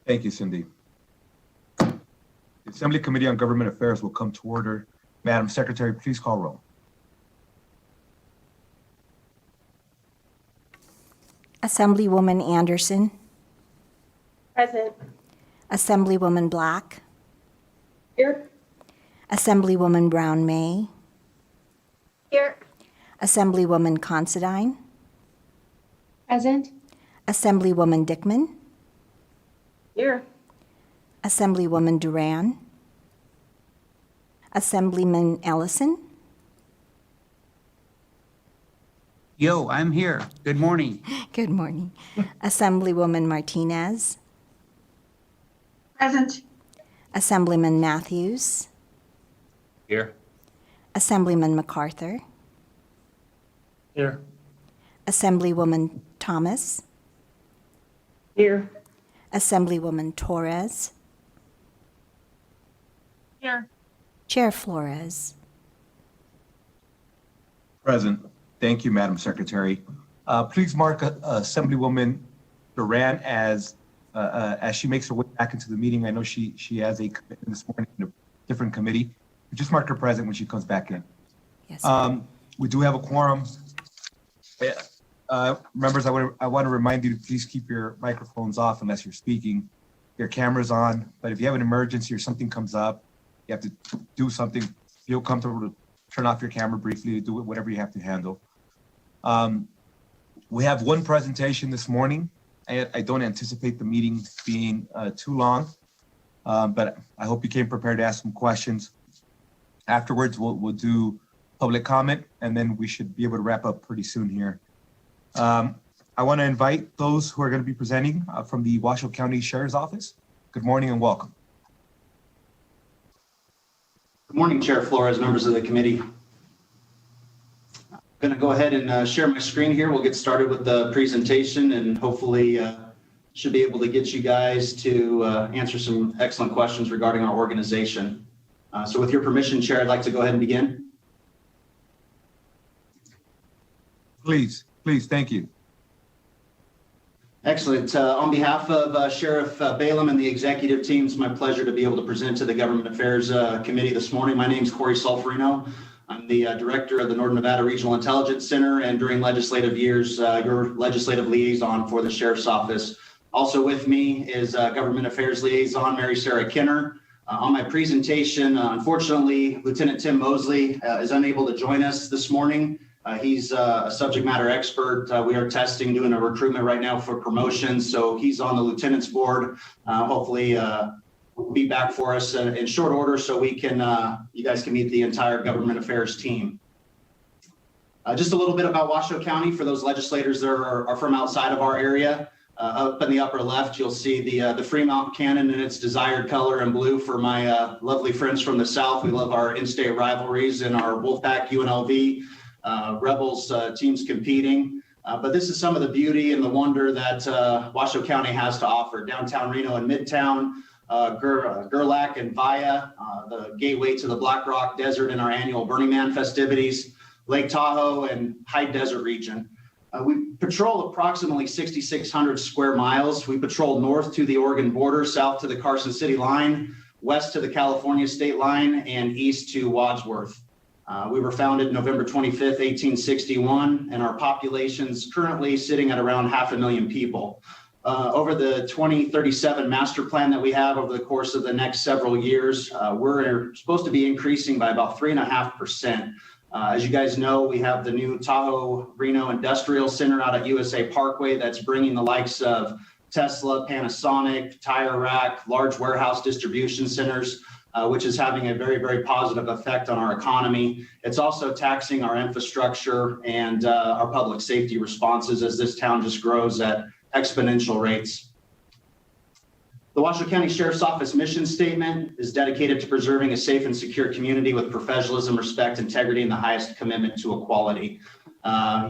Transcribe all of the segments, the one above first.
Thank you, Cindy. The Assembly Committee on Government Affairs will come to order. Madam Secretary, please call roll. Assemblywoman Anderson. Present. Assemblywoman Black. Here. Assemblywoman Brown May. Here. Assemblywoman Considine. Present. Assemblywoman Dickman. Here. Assemblywoman Duran. Assemblyman Ellison. Yo, I'm here. Good morning. Good morning. Assemblywoman Martinez. Present. Assemblyman Matthews. Here. Assemblyman MacArthur. Here. Assemblywoman Thomas. Here. Assemblywoman Torres. Here. Chair Flores. Present. Thank you, Madam Secretary. Please mark Assemblywoman Duran as she makes her way back into the meeting. I know she has a commitment this morning in a different committee. Just mark her present when she comes back in. Yes. We do have a quorum. Members, I want to remind you to please keep your microphones off unless you're speaking. Your camera's on, but if you have an emergency or something comes up, you have to do something, feel comfortable to turn off your camera briefly, do whatever you have to handle. We have one presentation this morning. I don't anticipate the meeting being too long, but I hope you came prepared to ask some questions. Afterwards, we'll do public comment, and then we should be able to wrap up pretty soon here. I want to invite those who are going to be presenting from the Washoe County Sheriff's Office. Good morning and welcome. Good morning, Chair Flores, members of the committee. I'm going to go ahead and share my screen here. We'll get started with the presentation and hopefully should be able to get you guys to answer some excellent questions regarding our organization. So with your permission, Chair, I'd like to go ahead and begin. Please, thank you. Excellent. On behalf of Sheriff Balaam and the executive team, it's my pleasure to be able to present to the Government Affairs Committee this morning. My name is Corey Solferino. I'm the director of the Northern Nevada Regional Intelligence Center, and during legislative years, your legislative liaison for the Sheriff's Office. Also with me is Government Affairs Liaison Mary Sarah Kinner. On my presentation, unfortunately, Lieutenant Tim Mosley is unable to join us this morning. He's a subject matter expert. We are doing a recruitment right now for promotion. So he's on the lieutenant's board. Hopefully will be back for us in short order so we can, you guys can meet the entire government affairs team. Just a little bit about Washoe County for those legislators that are from outside of our area. Up in the upper left, you'll see the Fremont cannon in its desired color in blue for my lovely friends from the South. We love our in-state rivalries and our Wolfpack UNLV. Rebels teams competing, but this is some of the beauty and the wonder that Washoe County has to offer. Downtown Reno and Midtown, Gerlach and Via, the gateway to the Black Rock Desert in our annual Burning Man festivities, Lake Tahoe and High Desert region. We patrol approximately 6,600 square miles. We patrol north to the Oregon border, south to the Carson City line, west to the California state line, and east to Wadsworth. We were founded November 25th, 1861, and our population's currently sitting at around 500,000 people. Over the 2037 master plan that we have over the course of the next several years, we're supposed to be increasing by about 3.5%. As you guys know, we have the new Tahoe Reno Industrial Center out at USA Parkway that's bringing the likes of Tesla, Panasonic, Tire Rack, large warehouse distribution centers, which is having a very, very positive effect on our economy. It's also taxing our infrastructure and our public safety responses as this town just grows at exponential rates. The Washoe County Sheriff's Office mission statement is dedicated to preserving a safe and secure community with professionalism, respect, integrity, and the highest commitment to equality.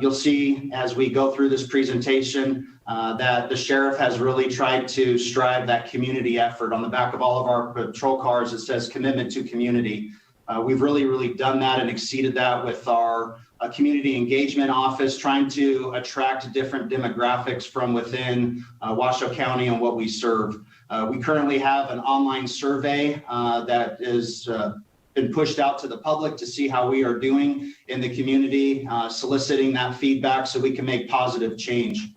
You'll see as we go through this presentation that the sheriff has really tried to strive that community effort. On the back of all of our patrol cars, it says commitment to community. We've really done that and exceeded that with our community engagement office, trying to attract different demographics from within Washoe County and what we serve. We currently have an online survey that is been pushed out to the public to see how we are doing in the community, soliciting that feedback so we can make positive change.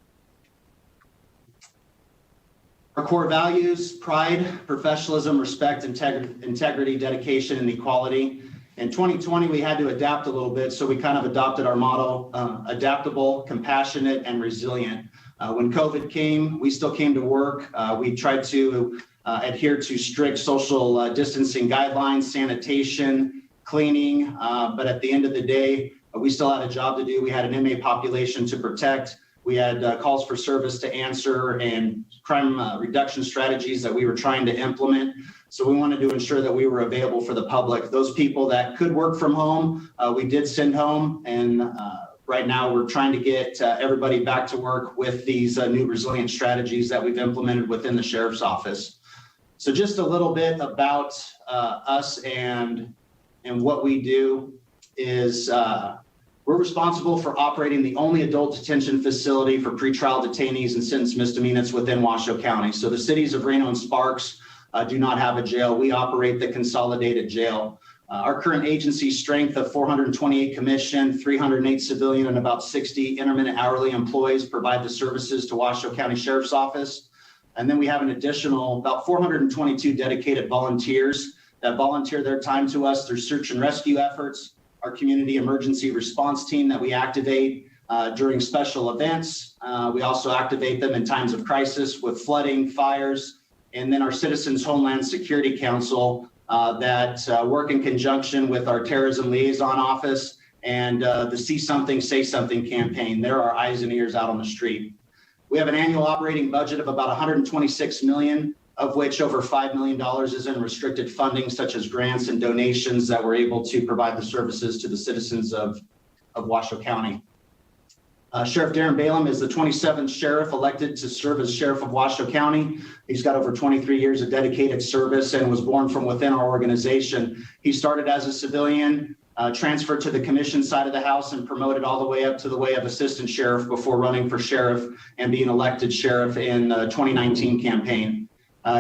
Our core values: pride, professionalism, respect, integrity, dedication, and equality. In 2020, we had to adapt a little bit, so we kind of adopted our motto, adaptable, compassionate, and resilient. When COVID came, we still came to work. We tried to adhere to strict social distancing guidelines, sanitation, cleaning, but at the end of the day, we still had a job to do. We had an inmate population to protect. We had calls for service to answer and crime reduction strategies that we were trying to implement. So we wanted to ensure that we were available for the public. Those people that could work from home, we did send home. And right now we're trying to get everybody back to work with these new resilient strategies that we've implemented within the Sheriff's Office. So just a little bit about us and what we do is we're responsible for operating the only adult detention facility for pretrial detainees and sentenced misdemeanors within Washoe County. So the cities of Reno and Sparks do not have a jail. We operate the consolidated jail. Our current agency strength of 428 commissioned, 308 civilian, and about 60 intermittent hourly employees provide the services to Washoe County Sheriff's Office. And then we have an additional about 422 dedicated volunteers that volunteer their time to us through search and rescue efforts, our community emergency response team that we activate during special events. We also activate them in times of crisis with flooding, fires, and then our Citizens Homeland Security Council that work in conjunction with our Terrorism Liaison Office and the See Something, Say Something campaign. They're our eyes and ears out on the street. We have an annual operating budget of about $126 million, of which over $5 million is in restricted funding, such as grants and donations that we're able to provide the services to the citizens of Washoe County. Sheriff Darren Balaam is the 27th sheriff elected to serve as sheriff of Washoe County. He's got over 23 years of dedicated service and was born from within our organization. He started as a civilian, transferred to the commission side of the house, and promoted all the way up to the way of assistant sheriff before running for sheriff and being elected sheriff in the 2019 campaign.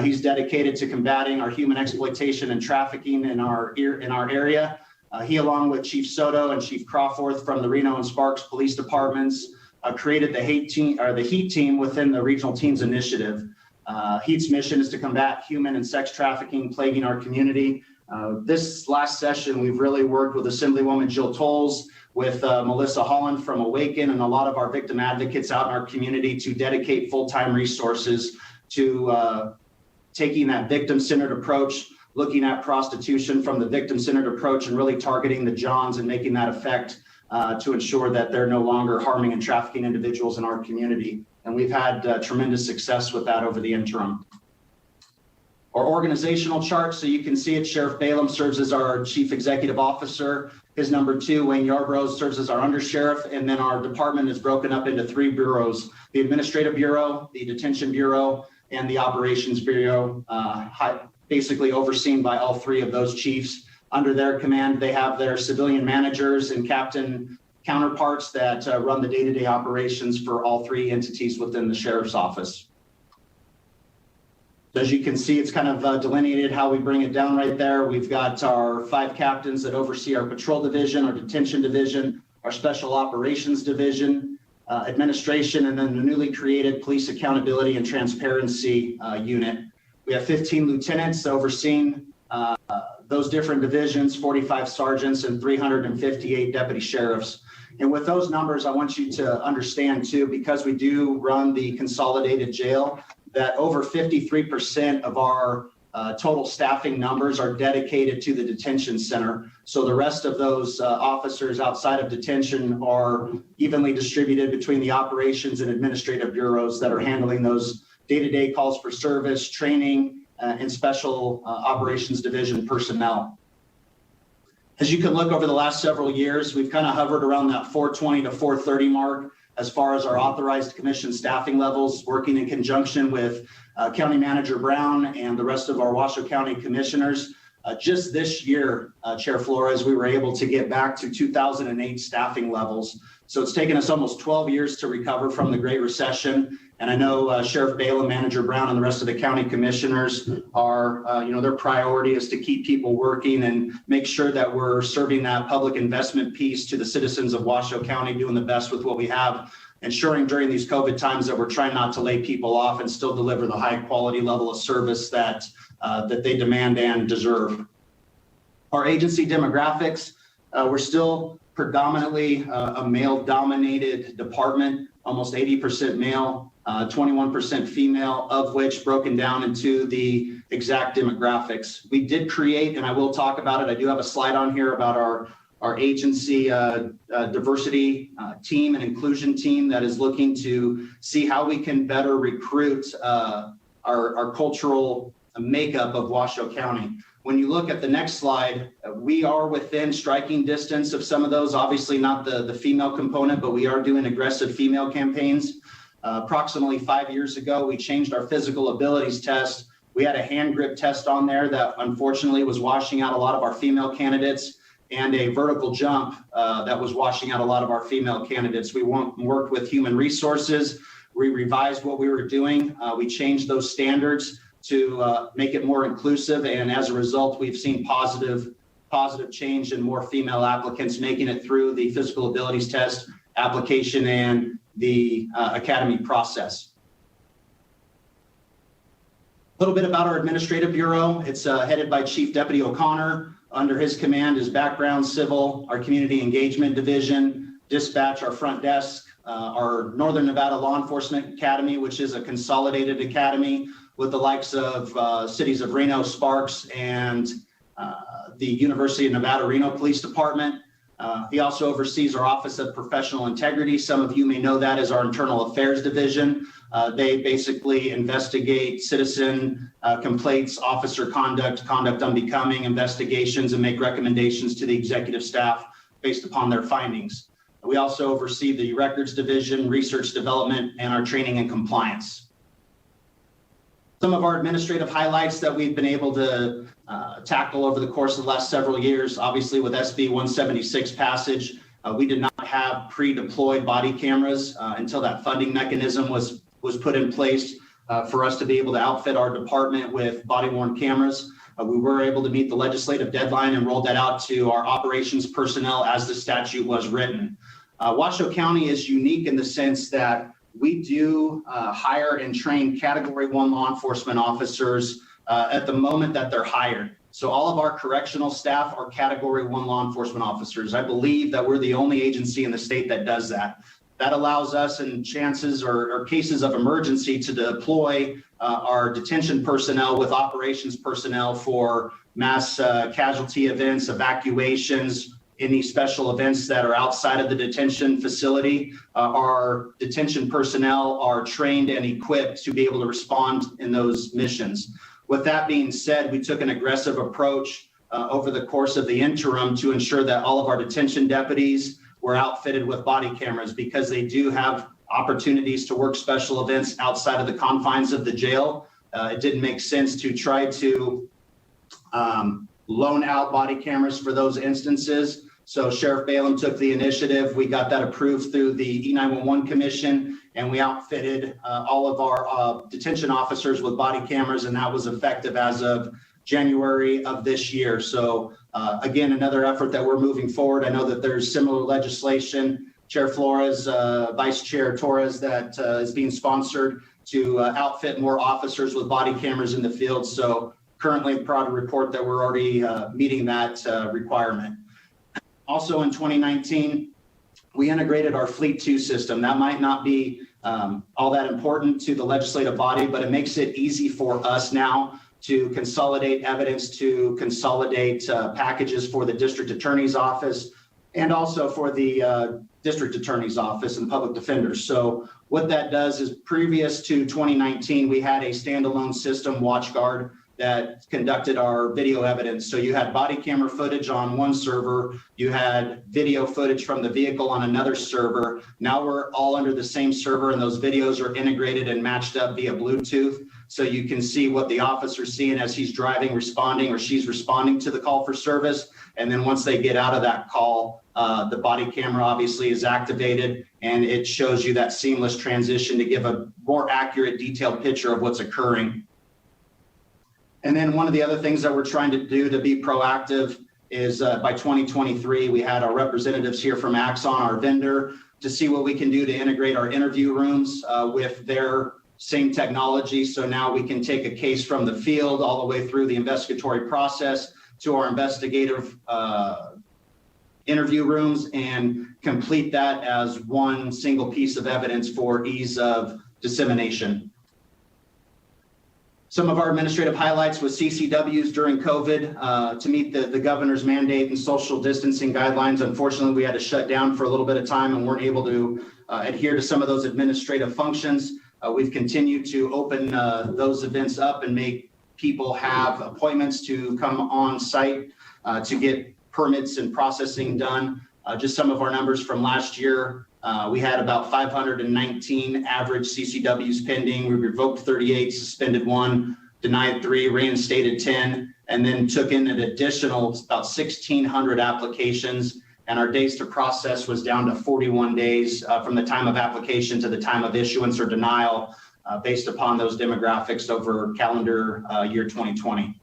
He's dedicated to combating our human exploitation and trafficking in our area. He, along with Chief Soto and Chief Crawforth from the Reno and Sparks Police Departments, created the HEAT team within the Regional Teams Initiative. HEAT's mission is to combat human and sex trafficking plaguing our community. This last session, we've really worked with Assemblywoman Jill Tolles, with Melissa Holland from Awaken, and a lot of our victim advocates out in our community to dedicate full-time resources to taking that victim-centered approach, looking at prostitution from the victim-centered approach and really targeting the Johns and making that effect to ensure that they're no longer harming and trafficking individuals in our community. And we've had tremendous success with that over the interim. Our organizational chart, so you can see it, Sheriff Balaam serves as our Chief Executive Officer. His number 2, Wayne Yarbrough, serves as our Undersheriff, and then our department is broken up into 3 bureaus: the Administrative Bureau, the Detention Bureau, and the Operations Bureau, basically overseen by all 3 of those chiefs. Under their command, they have their civilian managers and captain counterparts that run the day-to-day operations for all 3 entities within the Sheriff's Office. As you can see, it's kind of delineated how we bring it down right there. We've got our 5 captains that oversee our patrol division, our detention division, our special operations division, administration, and then the newly created police accountability and transparency unit. We have 15 lieutenants overseeing those different divisions, 45 sergeants, and 358 deputy sheriffs. And with those numbers, I want you to understand too, because we do run the consolidated jail, that over 53% of our total staffing numbers are dedicated to the detention center. So the rest of those officers outside of detention are evenly distributed between the operations and administrative bureaus that are handling those day-to-day calls for service, training, and special operations division personnel. As you can look over the last several years, we've kind of hovered around that 420 to 430 mark as far as our authorized commission staffing levels, working in conjunction with County Manager Brown and the rest of our Washoe County commissioners. Just this year, Chair Flores, we were able to get back to 2008 staffing levels. So it's taken us almost 12 years to recover from the Great Recession. And I know Sheriff Balaam, Manager Brown, and the rest of the county commissioners are, their priority is to keep people working and make sure that we're serving that public investment piece to the citizens of Washoe County, doing the best with what we have, ensuring during these COVID times that we're trying not to lay people off and still deliver the high quality level of service that they demand and deserve. Our agency demographics, we're still predominantly a male-dominated department, almost 80% male, 21% female, of which broken down into the exact demographics. We did create, and I will talk about it, I do have a slide on here about our agency diversity team and inclusion team that is looking to see how we can better recruit our cultural makeup of Washoe County. When you look at the next slide, we are within striking distance of some of those, obviously not the female component, but we are doing aggressive female campaigns. Approximately 5 years ago, we changed our physical abilities test. We had a hand grip test on there that unfortunately was washing out a lot of our female candidates, and a vertical jump that was washing out a lot of our female candidates. We worked with human resources. We revised what we were doing. We changed those standards to make it more inclusive. And as a result, we've seen positive change in more female applicants making it through the physical abilities test application and the academy process. A little bit about our administrative bureau. It's headed by Chief Deputy O'Connor. Under his command is background, civil, our community engagement division, dispatch, our front desk, our Northern Nevada Law Enforcement Academy, which is a consolidated academy with the likes of cities of Reno, Sparks, and the University of Nevada, Reno Police Department. He also oversees our Office of Professional Integrity. Some of you may know that as our Internal Affairs Division. They basically investigate citizen complaints, officer conduct unbecoming, investigations, and make recommendations to the executive staff based upon their findings. We also oversee the Records Division, Research Development, and our Training and Compliance. Some of our administrative highlights that we've been able to tackle over the course of the last several years, obviously with SB 176 passage, we did not have pre-deployed body cameras until that funding mechanism was put in place for us to be able to outfit our department with body-worn cameras. We were able to meet the legislative deadline and rolled that out to our operations personnel as the statute was written. Washoe County is unique in the sense that we do hire and train Category 1 law enforcement officers at the moment that they're hired. So all of our correctional staff are Category 1 law enforcement officers. I believe that we're the only agency in the state that does that. That allows us in chances or cases of emergency to deploy our detention personnel with operations personnel for mass casualty events, evacuations, any special events that are outside of the detention facility. Our detention personnel are trained and equipped to be able to respond in those missions. With that being said, we took an aggressive approach over the course of the interim to ensure that all of our detention deputies were outfitted with body cameras because they do have opportunities to work special events outside of the confines of the jail. It didn't make sense to try to loan out body cameras for those instances. So Sheriff Balaam took the initiative. We got that approved through the E911 Commission, and we outfitted all of our detention officers with body cameras, and that was effective as of January of this year. So again, another effort that we're moving forward. I know that there's similar legislation, Chair Flores, Vice Chair Torres, that is being sponsored to outfit more officers with body cameras in the field. So currently proud to report that we're already meeting that requirement. Also in 2019, we integrated our Fleet 2 system. That might not be all that important to the legislative body, but it makes it easy for us now to consolidate evidence, to consolidate packages for the district attorney's office, and also for the district attorney's office and public defenders. So what that does is previous to 2019, we had a standalone system, WatchGuard, that conducted our video evidence. So you had body camera footage on one server, you had video footage from the vehicle on another server. Now we're all under the same server, and those videos are integrated and matched up via Bluetooth. so you can see what the officer's seeing as he's driving, responding, or she's responding to the call for service. And then once they get out of that call, the body camera obviously is activated, and it shows you that seamless transition to give a more accurate, detailed picture of what's occurring. And then one of the other things that we're trying to do to be proactive is by 2023, we had our representatives here from Axon, our vendor, to see what we can do to integrate our interview rooms with their same technology. So now we can take a case from the field all the way through the investigatory process to our investigative interview rooms and complete that as one single piece of evidence for ease of dissemination. Some of our administrative highlights with CCWs during COVID to meet the governor's mandate and social distancing guidelines. Unfortunately, we had to shut down for a little bit of time and weren't able to adhere to some of those administrative functions. We've continued to open those events up and make people have appointments to come on site to get permits and processing done. Just some of our numbers from last year. We had about 519 average CCWs pending. We revoked 38, suspended 1, denied 3, reinstated 10, and then took in an additional about 1,600 applications. And our days to process was down to 41 days from the time of application to the time of issuance or denial based upon those demographics over calendar year 2020.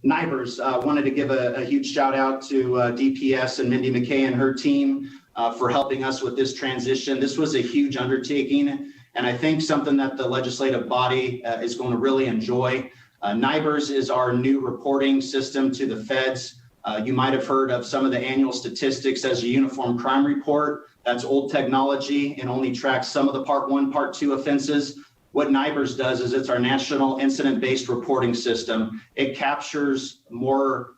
NIBRS, wanted to give a huge shout out to DPS and Mindy McKay and her team for helping us with this transition. This was a huge undertaking, and I think something that the legislative body is going to really enjoy. NIBRS is our new reporting system to the feds. You might have heard of some of the annual statistics as a uniform crime report. That's old technology and only tracks some of the Part 1, Part 2 offenses. What NIBRS does is it's our national incident-based reporting system. It captures more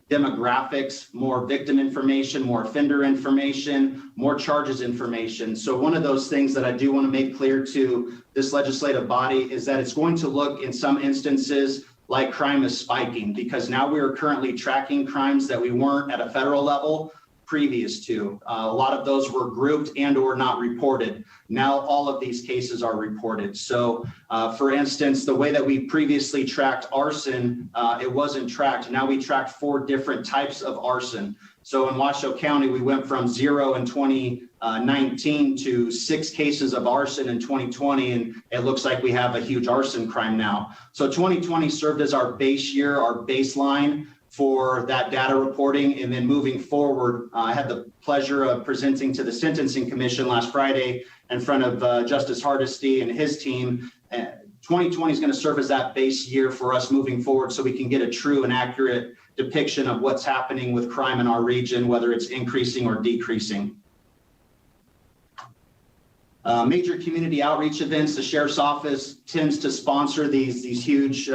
demographics, more victim information, more offender information, more charges information. So one of those things that I do want to make clear to this legislative body is that it's going to look in some instances like crime is spiking, because now we are currently tracking crimes that we weren't at a federal level previous to. A lot of those were grouped and or not reported. Now all of these cases are reported. So for instance, the way that we previously tracked arson, it wasn't tracked. Now we tracked 4 different types of arson. So in Washoe County, we went from 0 in 2019 to 6 cases of arson in 2020, and it looks like we have a huge arson crime now. So 2020 served as our base year, our baseline for that data reporting. And then moving forward, I had the pleasure of presenting to the Sentencing Commission last Friday in front of Justice Hardesty and his team. 2020 is going to serve as that base year for us moving forward so we can get a true and accurate depiction of what's happening with crime in our region, whether it's increasing or decreasing. Major community outreach events, the Sheriff's Office tends to sponsor these huge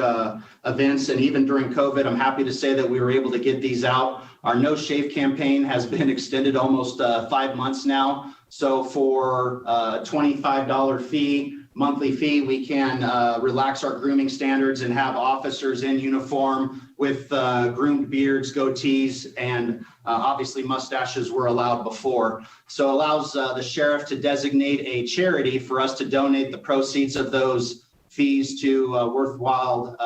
events. And even during COVID, I'm happy to say that we were able to get these out. Our No Shave campaign has been extended almost 5 months now. So for a $25 monthly fee, we can relax our grooming standards and have officers in uniform with groomed beards, goatees, and obviously mustaches were allowed before. So it allows the sheriff to designate a charity for us to donate the proceeds of those fees to worthwhile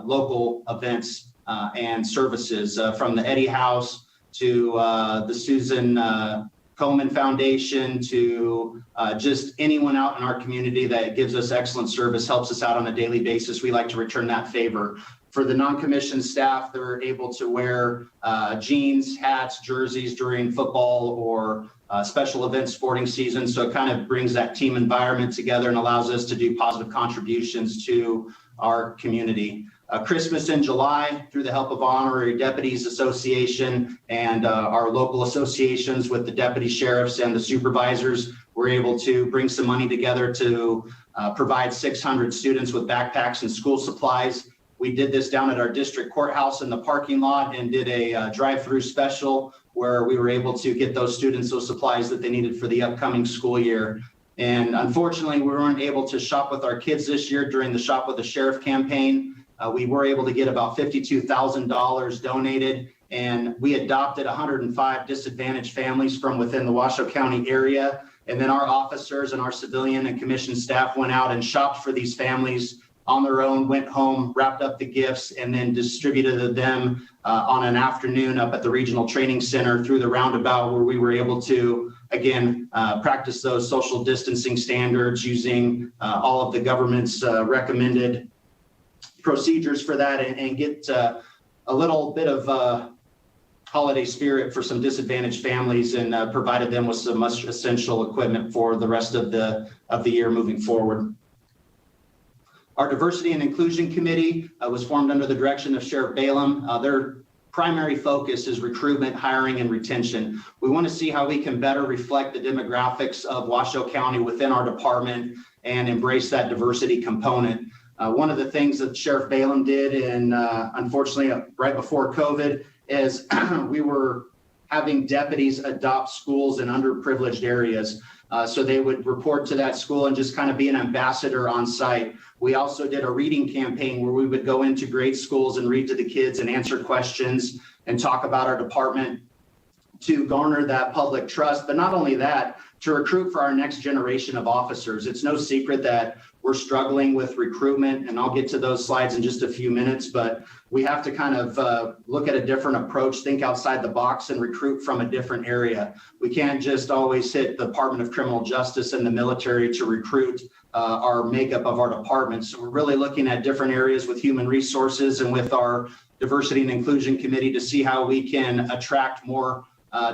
local events and services, from the Eddie House to the Susan Komen Foundation to just anyone out in our community that gives us excellent service, helps us out on a daily basis. We like to return that favor. For the non-commissioned staff, they're able to wear jeans, hats, jerseys during football or special event sporting season. So it kind of brings that team environment together and allows us to do positive contributions to our community. Christmas in July, through the help of Honorary Deputies Association and our local associations with the deputy sheriffs and the supervisors, we're able to bring some money together to provide 600 students with backpacks and school supplies. We did this down at our district courthouse in the parking lot and did a drive-through special where we were able to get those students those supplies that they needed for the upcoming school year. And unfortunately, we weren't able to shop with our kids this year during the Shop with the Sheriff campaign. We were able to get about $52,000 donated, and we adopted 105 disadvantaged families from within the Washoe County area. And then our officers and our civilian and commissioned staff went out and shopped for these families on their own, went home, wrapped up the gifts, and then distributed them on an afternoon up at the Regional Training Center through the roundabout, where we were able to, again, practice those social distancing standards using all of the government's recommended procedures for that, and get a little bit of holiday spirit for some disadvantaged families, and provided them with some much essential equipment for the rest of the year moving forward. Our Diversity and Inclusion Committee was formed under the direction of Sheriff Balaam. Their primary focus is recruitment, hiring, and retention. We want to see how we can better reflect the demographics of Washoe County within our department and embrace that diversity component. One of the things that Sheriff Balaam did, and unfortunately right before COVID, is we were having deputies adopt schools in underprivileged areas. So they would report to that school and just kind of be an ambassador on site. We also did a reading campaign where we would go into grade schools and read to the kids and answer questions and talk about our department to garner that public trust. But not only that, to recruit for our next generation of officers. It's no secret that we're struggling with recruitment, and I'll get to those slides in just a few minutes, but we have to kind of look at a different approach, think outside the box, and recruit from a different area. We can't just always hit the Department of Criminal Justice and the military to recruit our makeup of our department. So we're really looking at different areas with human resources and with our Diversity and Inclusion Committee to see how we can attract more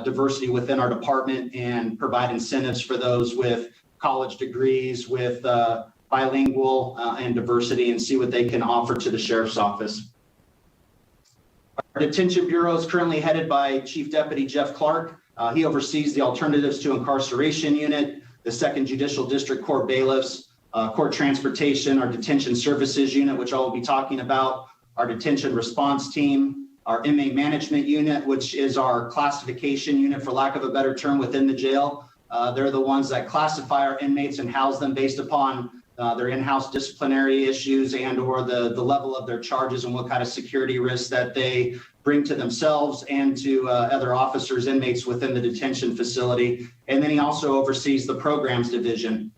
diversity within our department and provide incentives for those with college degrees, with bilingual and diversity, and see what they can offer to the Sheriff's Office. Our Detention Bureau is currently headed by Chief Deputy Jeff Clark. He oversees the Alternatives to Incarceration Unit, the 2nd Judicial District Court Bailiffs, Court Transportation, our Detention Services Unit, which I will be talking about, our Detention Response Team, our Inmate Management Unit, which is our classification unit, for lack of a better term, within the jail. They're the ones that classify our inmates and house them based upon their in-house disciplinary issues and or the level of their charges and what kind of security risks that they bring to themselves and to other officers, inmates within the detention facility. And then he also oversees the Programs Division.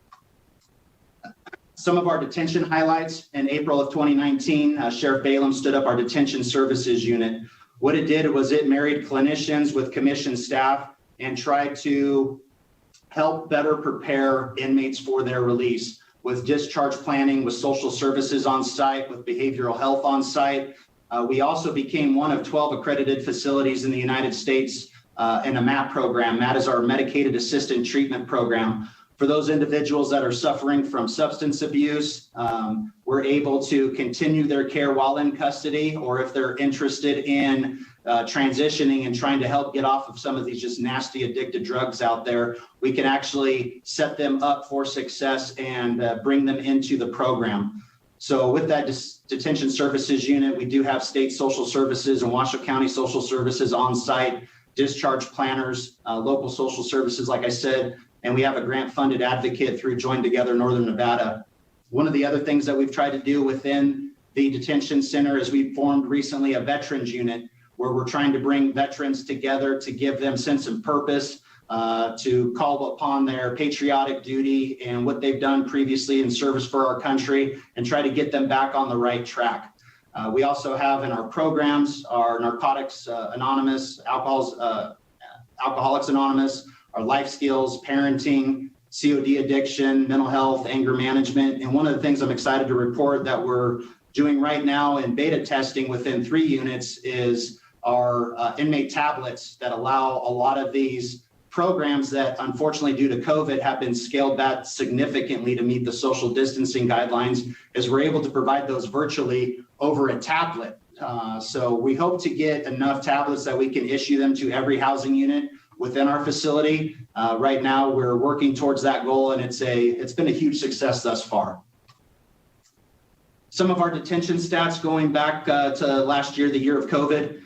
Some of our detention highlights: in April of 2019, Sheriff Balaam stood up our Detention Services Unit. What it did was it married clinicians with commissioned staff and tried to help better prepare inmates for their release, with discharge planning, with social services on site, with behavioral health on site. We also became one of 12 accredited facilities in the United States in a MAT program. MAT is our Medicaid Assisted Treatment Program. For those individuals that are suffering from substance abuse, we're able to continue their care while in custody, or if they're interested in transitioning and trying to help get off of some of these just nasty addicted drugs out there, we can actually set them up for success and bring them into the program. So with that Detention Services Unit, we do have state social services and Washoe County social services on site, discharge planners, local social services, like I said, and we have a grant-funded advocate through Join Together Northern Nevada. One of the other things that we've tried to do within the detention center is we formed recently a veterans unit, where we're trying to bring veterans together to give them sense of purpose, to call upon their patriotic duty and what they've done previously in service for our country, and try to get them back on the right track. We also have in our programs our Narcotics Anonymous, Alcoholics Anonymous, our life skills, parenting, COD addiction, mental health, anger management. And one of the things I'm excited to report that we're doing right now in beta testing within 3 units is our Inmate Tablets that allow a lot of these programs that unfortunately due to COVID have been scaled back significantly to meet the social distancing guidelines, as we're able to provide those virtually over a tablet. So we hope to get enough tablets that we can issue them to every housing unit within our facility. Right now, we're working towards that goal, and it's been a huge success thus far. Some of our detention stats going back to last year, the year of COVID,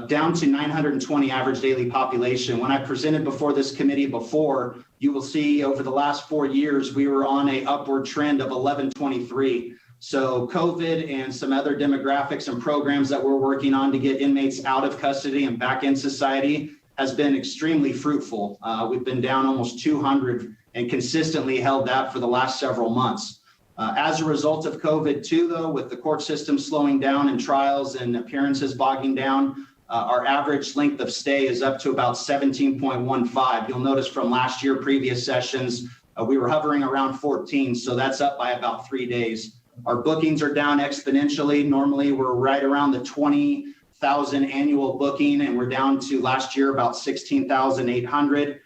down to 920 average daily population. When I presented before this committee before, you will see over the last 4 years, we were on a upward trend of 1123. So COVID and some other demographics and programs that we're working on to get inmates out of custody and back in society has been extremely fruitful. We've been down almost 200 and consistently held that for the last several months. As a result of COVID too, though, with the court system slowing down and trials and appearances bogging down, our average length of stay is up to about 17.15. You'll notice from last year, previous sessions, we were hovering around 14, so that's up by about 3 days. Our bookings are down exponentially. Normally, we're right around the 20,000 annual booking, and we're down to last year about 16,800.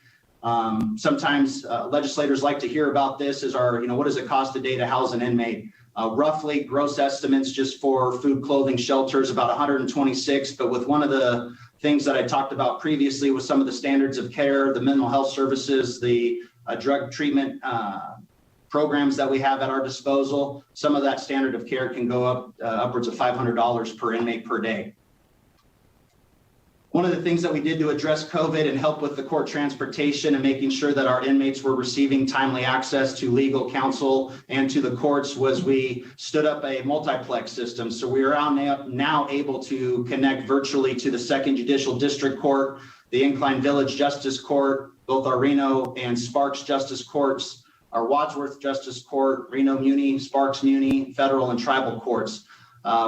Sometimes legislators like to hear about this as what does it cost a day to house an inmate? Roughly gross estimates just for food, clothing, shelters, about 126. But with one of the things that I talked about previously with some of the standards of care, the mental health services, the drug treatment programs that we have at our disposal, some of that standard of care can go up upwards of $500 per inmate per day. One of the things that we did to address COVID and help with the court transportation and making sure that our inmates were receiving timely access to legal counsel and to the courts was we stood up a multiplex system. So we are now able to connect virtually to the 2nd Judicial District Court, the Incline Village Justice Court, both our Reno and Sparks Justice Courts, our Wadsworth Justice Court, Reno Muni, Sparks Muni, federal and tribal courts.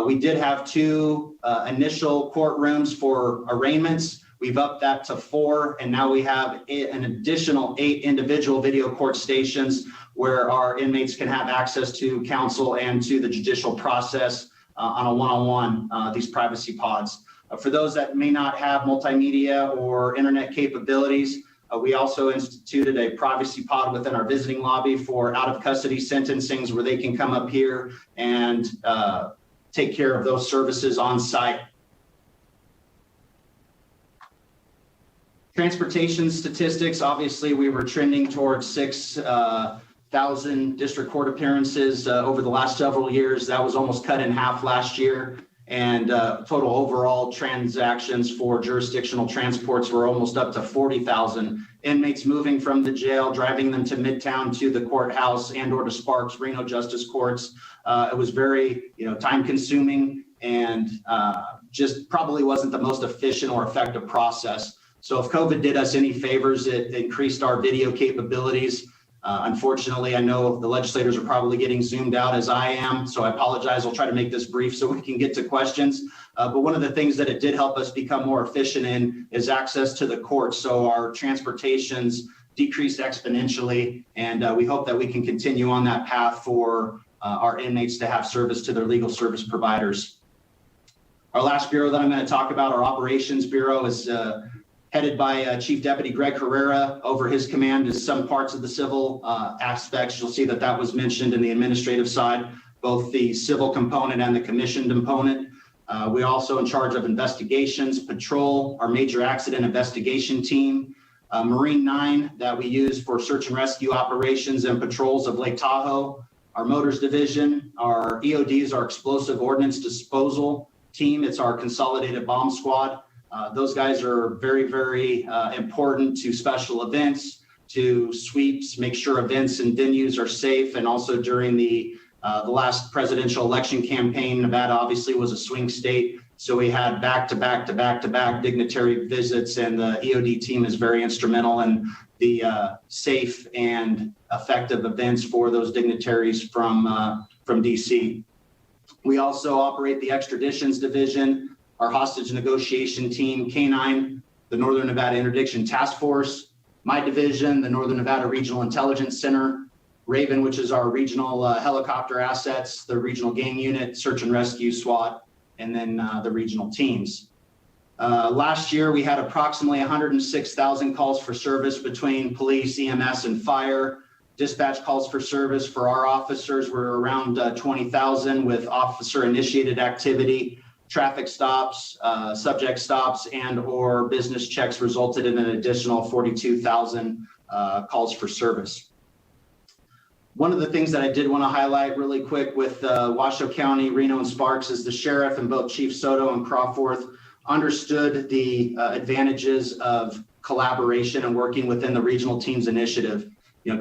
We did have 2 initial courtrooms for arraignments. We've upped that to 4, and now we have an additional 8 individual video court stations where our inmates can have access to counsel and to the judicial process on a one-on-one, these privacy pods. For those that may not have multimedia or internet capabilities, we also instituted a privacy pod within our visiting lobby for out-of-custody sentencings where they can come up here and take care of those services on site. Transportation statistics, obviously we were trending towards 6,000 district court appearances over the last several years. That was almost cut in half last year. And total overall transactions for jurisdictional transports were almost up to 40,000 inmates moving from the jail, driving them to Midtown, to the courthouse, and or to Sparks, Reno Justice Courts. It was very, time consuming and just probably wasn't the most efficient or effective process. So if COVID did us any favors, it increased our video capabilities. Unfortunately, I know the legislators are probably getting zoomed out as I am, so I apologize. I'll try to make this brief so we can get to questions. But one of the things that it did help us become more efficient in is access to the courts. So our transportations decreased exponentially, and we hope that we can continue on that path for our inmates to have service to their legal service providers. Our last bureau that I'm going to talk about, our Operations Bureau, is headed by Chief Deputy Greg Herrera. Over his command is some parts of the civil aspects. You'll see that that was mentioned in the administrative side, both the civil component and the commissioned component. We're also in charge of investigations, patrol, our major accident investigation team, Marine 9 that we use for search and rescue operations and patrols of Lake Tahoe, our motors division, our EODs, our explosive ordnance disposal team. It's our consolidated bomb squad. Those guys are very, very important to special events, to sweeps, make sure events and venues are safe. And also during the last presidential election campaign, Nevada obviously was a swing state. So we had back-to-back dignitary visits, and the EOD team is very instrumental in the safe and effective events for those dignitaries from DC. We also operate the extraditions division, our hostage negotiation team, K9, the Northern Nevada Interdiction Task Force, my division, the Northern Nevada Regional Intelligence Center, Raven, which is our regional helicopter assets, the regional gang unit, search and rescue, SWAT, and then the regional teams. Last year, we had approximately 106,000 calls for service between police, EMS, and fire. Dispatch calls for service for our officers were around 20,000 with officer-initiated activity. Traffic stops, subject stops, and or business checks resulted in an additional 42,000 calls for service. One of the things that I did want to highlight really quick with Washoe County, Reno, and Sparks is the sheriff and both Chief Soto and Crawforth understood the advantages of collaboration and working within the regional teams initiative.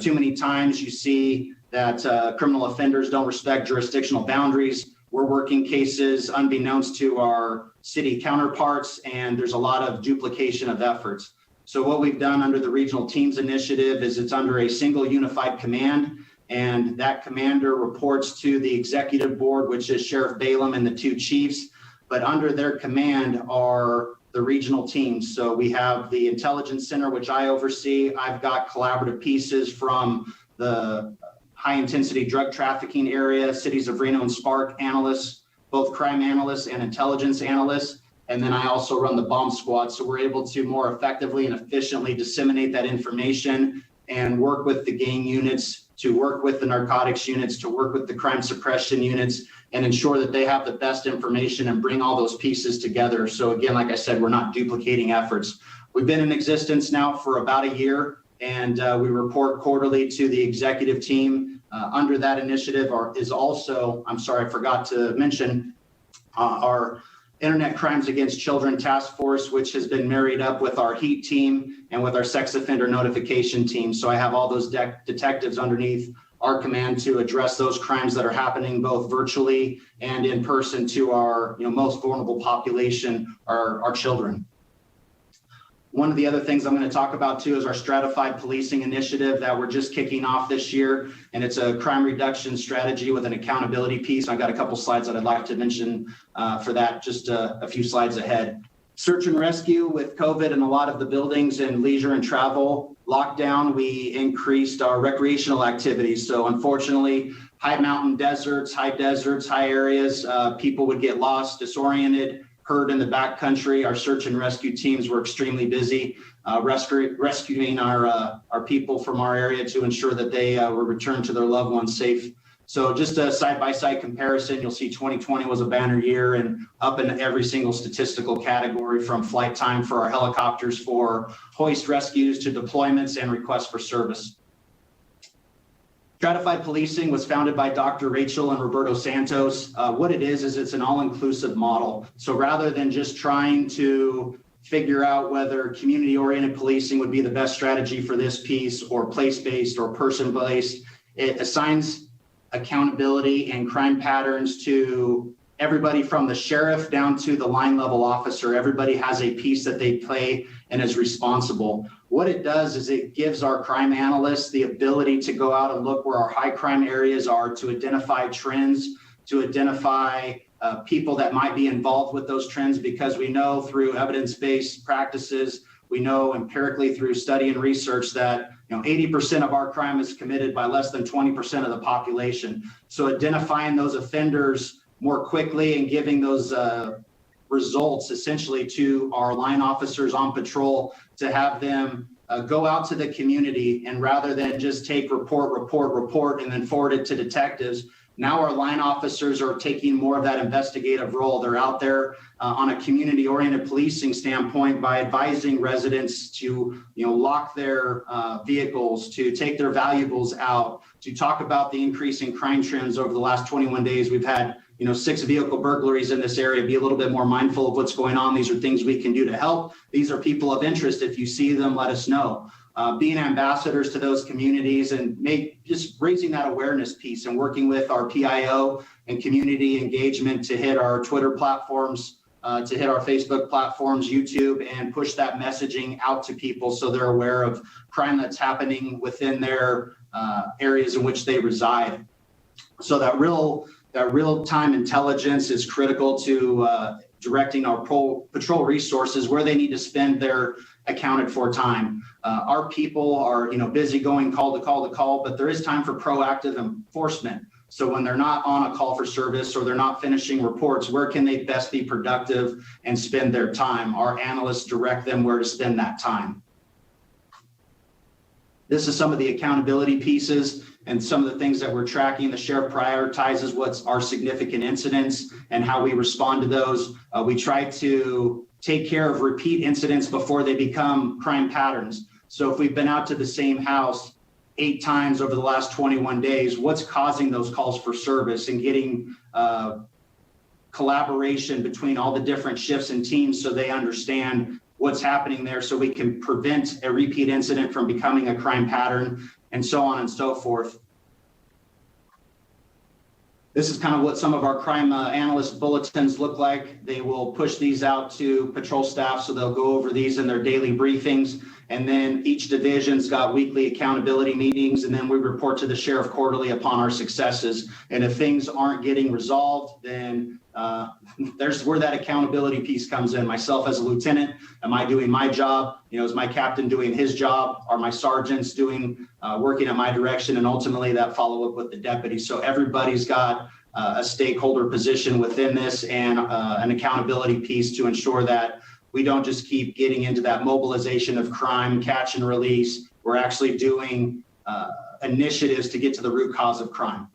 Too many times you see that criminal offenders don't respect jurisdictional boundaries. we're working cases unbeknownst to our city counterparts, and there's a lot of duplication of efforts. So what we've done under the Regional Teams Initiative is it's under a single unified command, and that commander reports to the executive board, which is Sheriff Balaam and the two chiefs. But under their command are the regional teams. So we have the Intelligence Center, which I oversee. I've got collaborative pieces from the high intensity drug trafficking area, cities of Reno and Spark analysts, both crime analysts and intelligence analysts. And then I also run the bomb squad. So we're able to more effectively and efficiently disseminate that information and work with the gang units, to work with the narcotics units, to work with the crime suppression units, and ensure that they have the best information and bring all those pieces together. So again, like I said, we're not duplicating efforts. We've been in existence now for about a year, and we report quarterly to the executive team. Under that initiative is also, I'm sorry, I forgot to mention, our Internet Crimes Against Children Task Force, which has been married up with our HEAT team and with our sex offender notification team. So I have all those detectives underneath our command to address those crimes that are happening both virtually and in person to our most vulnerable population, our children. One of the other things I'm going to talk about too is our stratified policing initiative that we're just kicking off this year. And it's a crime reduction strategy with an accountability piece. I've got a couple slides that I'd like to mention for that, just a few slides ahead. Search and rescue with COVID and a lot of the buildings and leisure and travel lockdown, we increased our recreational activities. So unfortunately, high mountain deserts, high areas, people would get lost, disoriented, hurt in the backcountry. Our search and rescue teams were extremely busy rescuing our people from our area to ensure that they were returned to their loved ones safe. So just a side-by-side comparison, you'll see 2020 was a banner year and up in every single statistical category, from flight time for our helicopters for hoist rescues to deployments and requests for service. Stratified policing was founded by Dr. Rachel and Roberto Santos. What it is it's an all-inclusive model. So rather than just trying to figure out whether community-oriented policing would be the best strategy for this piece, or place-based or person-based, it assigns accountability and crime patterns to everybody from the sheriff down to the line level officer. Everybody has a piece that they play and is responsible. What it does is it gives our crime analysts the ability to go out and look where our high crime areas are, to identify trends, to identify people that might be involved with those trends, because we know through evidence-based practices, we know empirically through study and research that 80% of our crime is committed by less than 20% of the population. So identifying those offenders more quickly and giving those results essentially to our line officers on patrol, to have them go out to the community, and rather than just take report and then forward it to detectives, now our line officers are taking more of that investigative role. They're out there on a community-oriented policing standpoint by advising residents to lock their vehicles, to take their valuables out, to talk about the increase in crime trends over the last 21 days. We've had 6 vehicle burglaries in this area. Be a little bit more mindful of what's going on. These are things we can do to help. These are people of interest. If you see them, let us know. Being ambassadors to those communities and just raising that awareness piece, and working with our PIO and community engagement to hit our Twitter platforms, to hit our Facebook platforms, YouTube, and push that messaging out to people so they're aware of crime that's happening within their areas in which they reside. So that real-time intelligence is critical to directing our patrol resources where they need to spend their accounted for time. Our people are busy going call to call, but there is time for proactive enforcement. So when they're not on a call for service or they're not finishing reports, where can they best be productive and spend their time? Our analysts direct them where to spend that time. This is some of the accountability pieces and some of the things that we're tracking. The sheriff prioritizes what's our significant incidents and how we respond to those. We try to take care of repeat incidents before they become crime patterns. So if we've been out to the same house 8 times over the last 21 days, what's causing those calls for service, and getting collaboration between all the different shifts and teams so they understand what's happening there, so we can prevent a repeat incident from becoming a crime pattern, and so on and so forth. This is kind of what some of our crime analyst bulletins look like. They will push these out to patrol staff, so they'll go over these in their daily briefings. And then each division's got weekly accountability meetings, and then we report to the sheriff quarterly upon our successes. And if things aren't getting resolved, then there's where that accountability piece comes in. Myself as a lieutenant, am I doing my job? You know, is my captain doing his job? Are my sergeants doing working at my direction? And ultimately that follow up with the deputy. So everybody's got a stakeholder position within this and an accountability piece to ensure that we don't just keep getting into that mobilization of crime, catch and release. We're actually doing initiatives to get to the root cause of crime.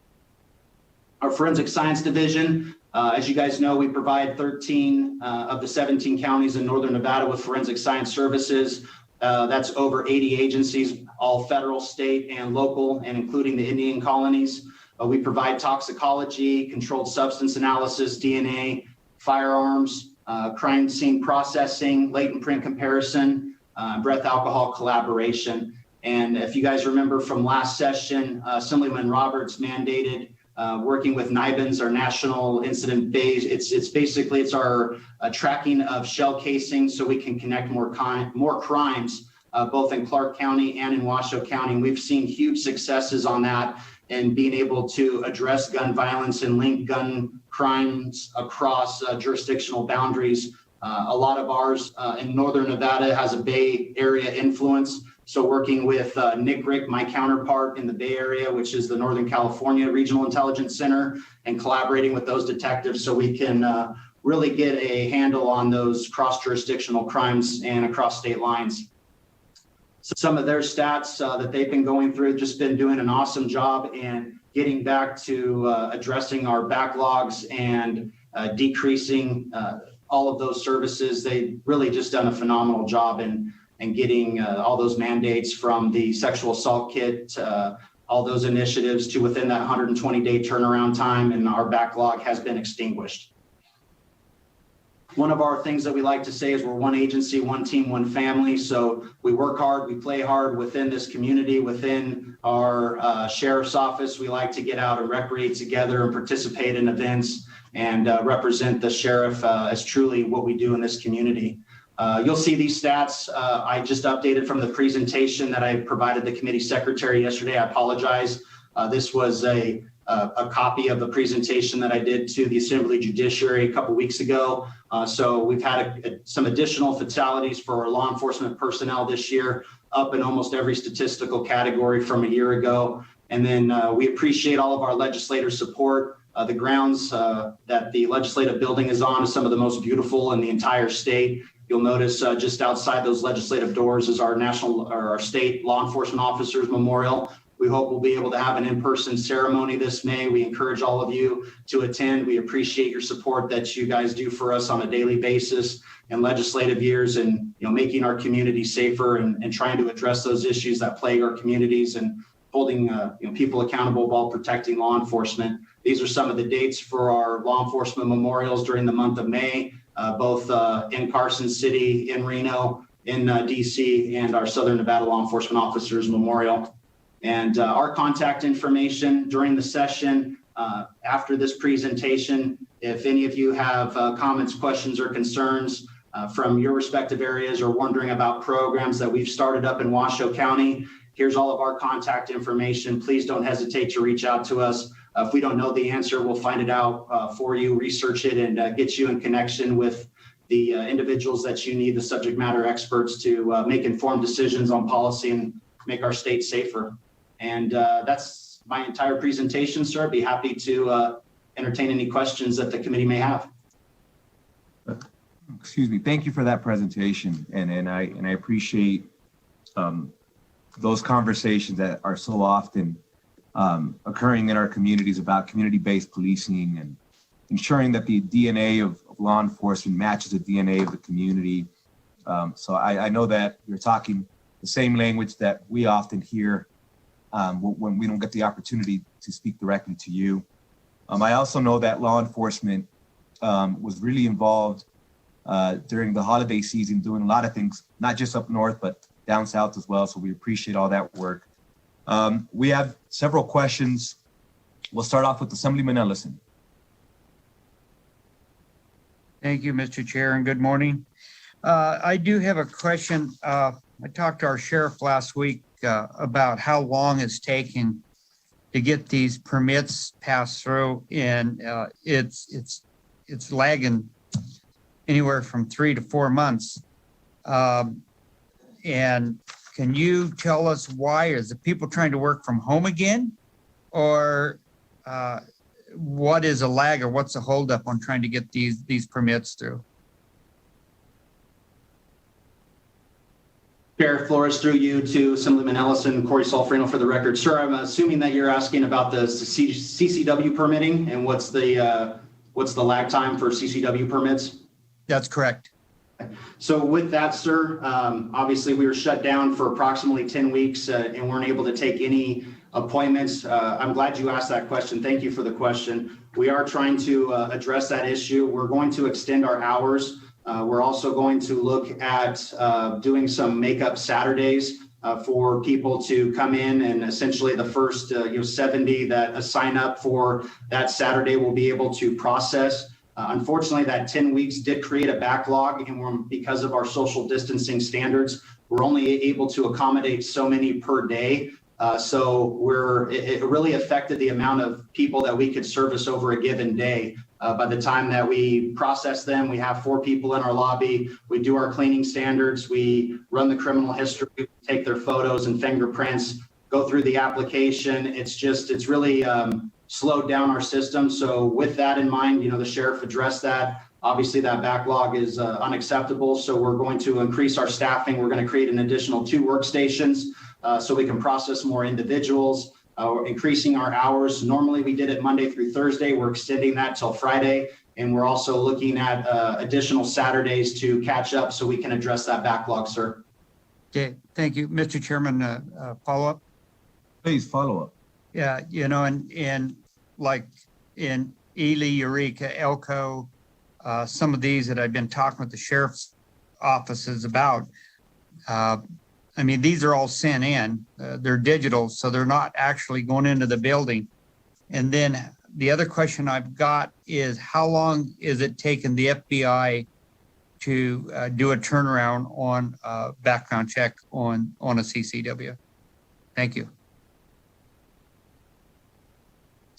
Our forensic science division, as you guys know, we provide 13 of the 17 counties in Northern Nevada with forensic science services. That's over 80 agencies, all federal, state, and local, and including the Indian colonies. We provide toxicology, controlled substance analysis, DNA, firearms, crime scene processing, latent print comparison, breath alcohol collaboration. And if you guys remember from last session, Assemblyman Roberts mandated working with NIBINS, our national incident base. It's our tracking of shell casings so we can connect more crimes, both in Clark County and in Washoe County. And we've seen huge successes on that and being able to address gun violence and link gun crimes across jurisdictional boundaries. A lot of ours in Northern Nevada has a Bay Area influence. So working with Nick Rick, my counterpart in the Bay Area, which is the Northern California Regional Intelligence Center, and collaborating with those detectives so we can really get a handle on those cross-jurisdictional crimes and across state lines. Some of their stats that they've been going through, just been doing an awesome job in getting back to addressing our backlogs and decreasing all of those services. They've really just done a phenomenal job in getting all those mandates from the sexual assault kit, all those initiatives to within that 120-day turnaround time, and our backlog has been extinguished. One of our things that we like to say is we're one agency, one team, one family. So we work hard, we play hard within this community, within our sheriff's office. We like to get out and recreate together and participate in events and represent the sheriff as truly what we do in this community. You'll see these stats. I just updated from the presentation that I provided the committee secretary yesterday. I apologize. This was a copy of the presentation that I did to the Assembly Judiciary a couple weeks ago. So we've had some additional fatalities for our law enforcement personnel this year, up in almost every statistical category from a year ago. And then we appreciate all of our legislator support. The grounds that the legislative building is on is some of the most beautiful in the entire state. You'll notice just outside those legislative doors is our our state law enforcement officers memorial. We hope we'll be able to have an in-person ceremony this May. We encourage all of you to attend. We appreciate your support that you guys do for us on a daily basis in legislative years, and making our community safer and trying to address those issues that plague our communities and holding people accountable while protecting law enforcement. These are some of the dates for our law enforcement memorials during the month of May, both in Carson City, in Reno, in DC, and our Southern Nevada Law Enforcement Officers Memorial. And our contact information during the session after this presentation, if any of you have comments, questions, or concerns from your respective areas or wondering about programs that we've started up in Washoe County, here's all of our contact information. Please don't hesitate to reach out to us. If we don't know the answer, we'll find it out for you, research it, and get you in connection with the individuals that you need, the subject matter experts, to make informed decisions on policy and make our state safer. And that's my entire presentation, sir. I'd be happy to entertain any questions that the committee may have. Excuse me. Thank you for that presentation, and I appreciate those conversations that are so often occurring in our communities about community-based policing and ensuring that the DNA of law enforcement matches the DNA of the community. So I know that you're talking the same language that we often hear when we don't get the opportunity to speak directly to you. I also know that law enforcement was really involved during the holiday season, doing a lot of things, not just up north, but down south as well. So we appreciate all that work. We have several questions We'll start off with Assemblyman Ellison. Thank you, Mr. Chair, and good morning. I do have a question. I talked to our sheriff last week about how long it's taking to get these permits passed through, and it's lagging anywhere from 3 to 4 months. And can you tell us why? Is it people trying to work from home again, or what is a lag, or what's a holdup on trying to get these permits through? Chair Flores, through you to Assemblyman Ellison, Corey Solferino for the record. Sir, I'm assuming that you're asking about the CCW permitting and what's the lag time for CCW permits? That's correct. So with that, sir, obviously we were shut down for approximately 10 weeks and weren't able to take any appointments. I'm glad you asked that question. Thank you for the question. We are trying to address that issue. We're going to extend our hours. We're also going to look at doing some makeup Saturdays for people to come in, and essentially the first 70 that sign up for that Saturday will be able to process. Unfortunately, that 10 weeks did create a backlog, and because of our social distancing standards, we're only able to accommodate so many per day. So it really affected the amount of people that we could service over a given day. By the time that we process them, we have 4 people in our lobby. We do our cleaning standards. We run the criminal history, take their photos and fingerprints, go through the application. It's really slowed down our system. So with that in mind, the sheriff addressed that. Obviously, that backlog is unacceptable. So we're going to increase our staffing. We're going to create an additional 2 workstations so we can process more individuals. We're increasing our hours. Normally, we did it Monday through Thursday. We're extending that till Friday. And we're also looking at additional Saturdays to catch up so we can address that backlog, sir. Okay, thank you. Mr. Chairman, follow up? Please follow up. Yeah, and like in Ely, Eureka, Elko, some of these that I've been talking with the sheriff's offices about, these are all sent in. They're digital, so they're not actually going into the building. And then the other question I've got is, how long is it taking the FBI to do a turnaround on a background check on a CCW? Thank you.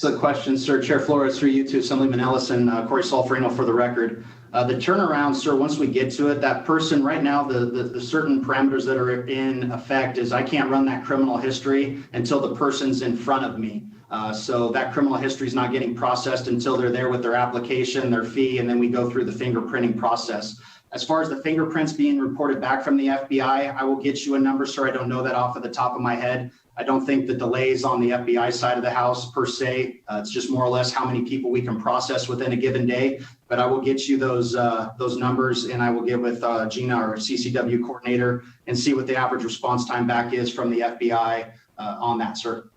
So the question, sir. Chair Flores, through you to Assemblyman Ellison, Corey Solferino for the record. The turnaround, sir, once we get to it, that person right now, the certain parameters that are in effect is I can't run that criminal history until the person's in front of me. So that criminal history is not getting processed until they're there with their application, their fee, and then we go through the fingerprinting process. As far as the fingerprints being reported back from the FBI, I will get you a number, sir. I don't know that off of the top of my head. I don't think the delays on the FBI side of the house per se. It's just more or less how many people we can process within a given day. But I will get you those numbers, and I will get with Gina, our CCW coordinator, and see what the average response time back is from the FBI on that, sir.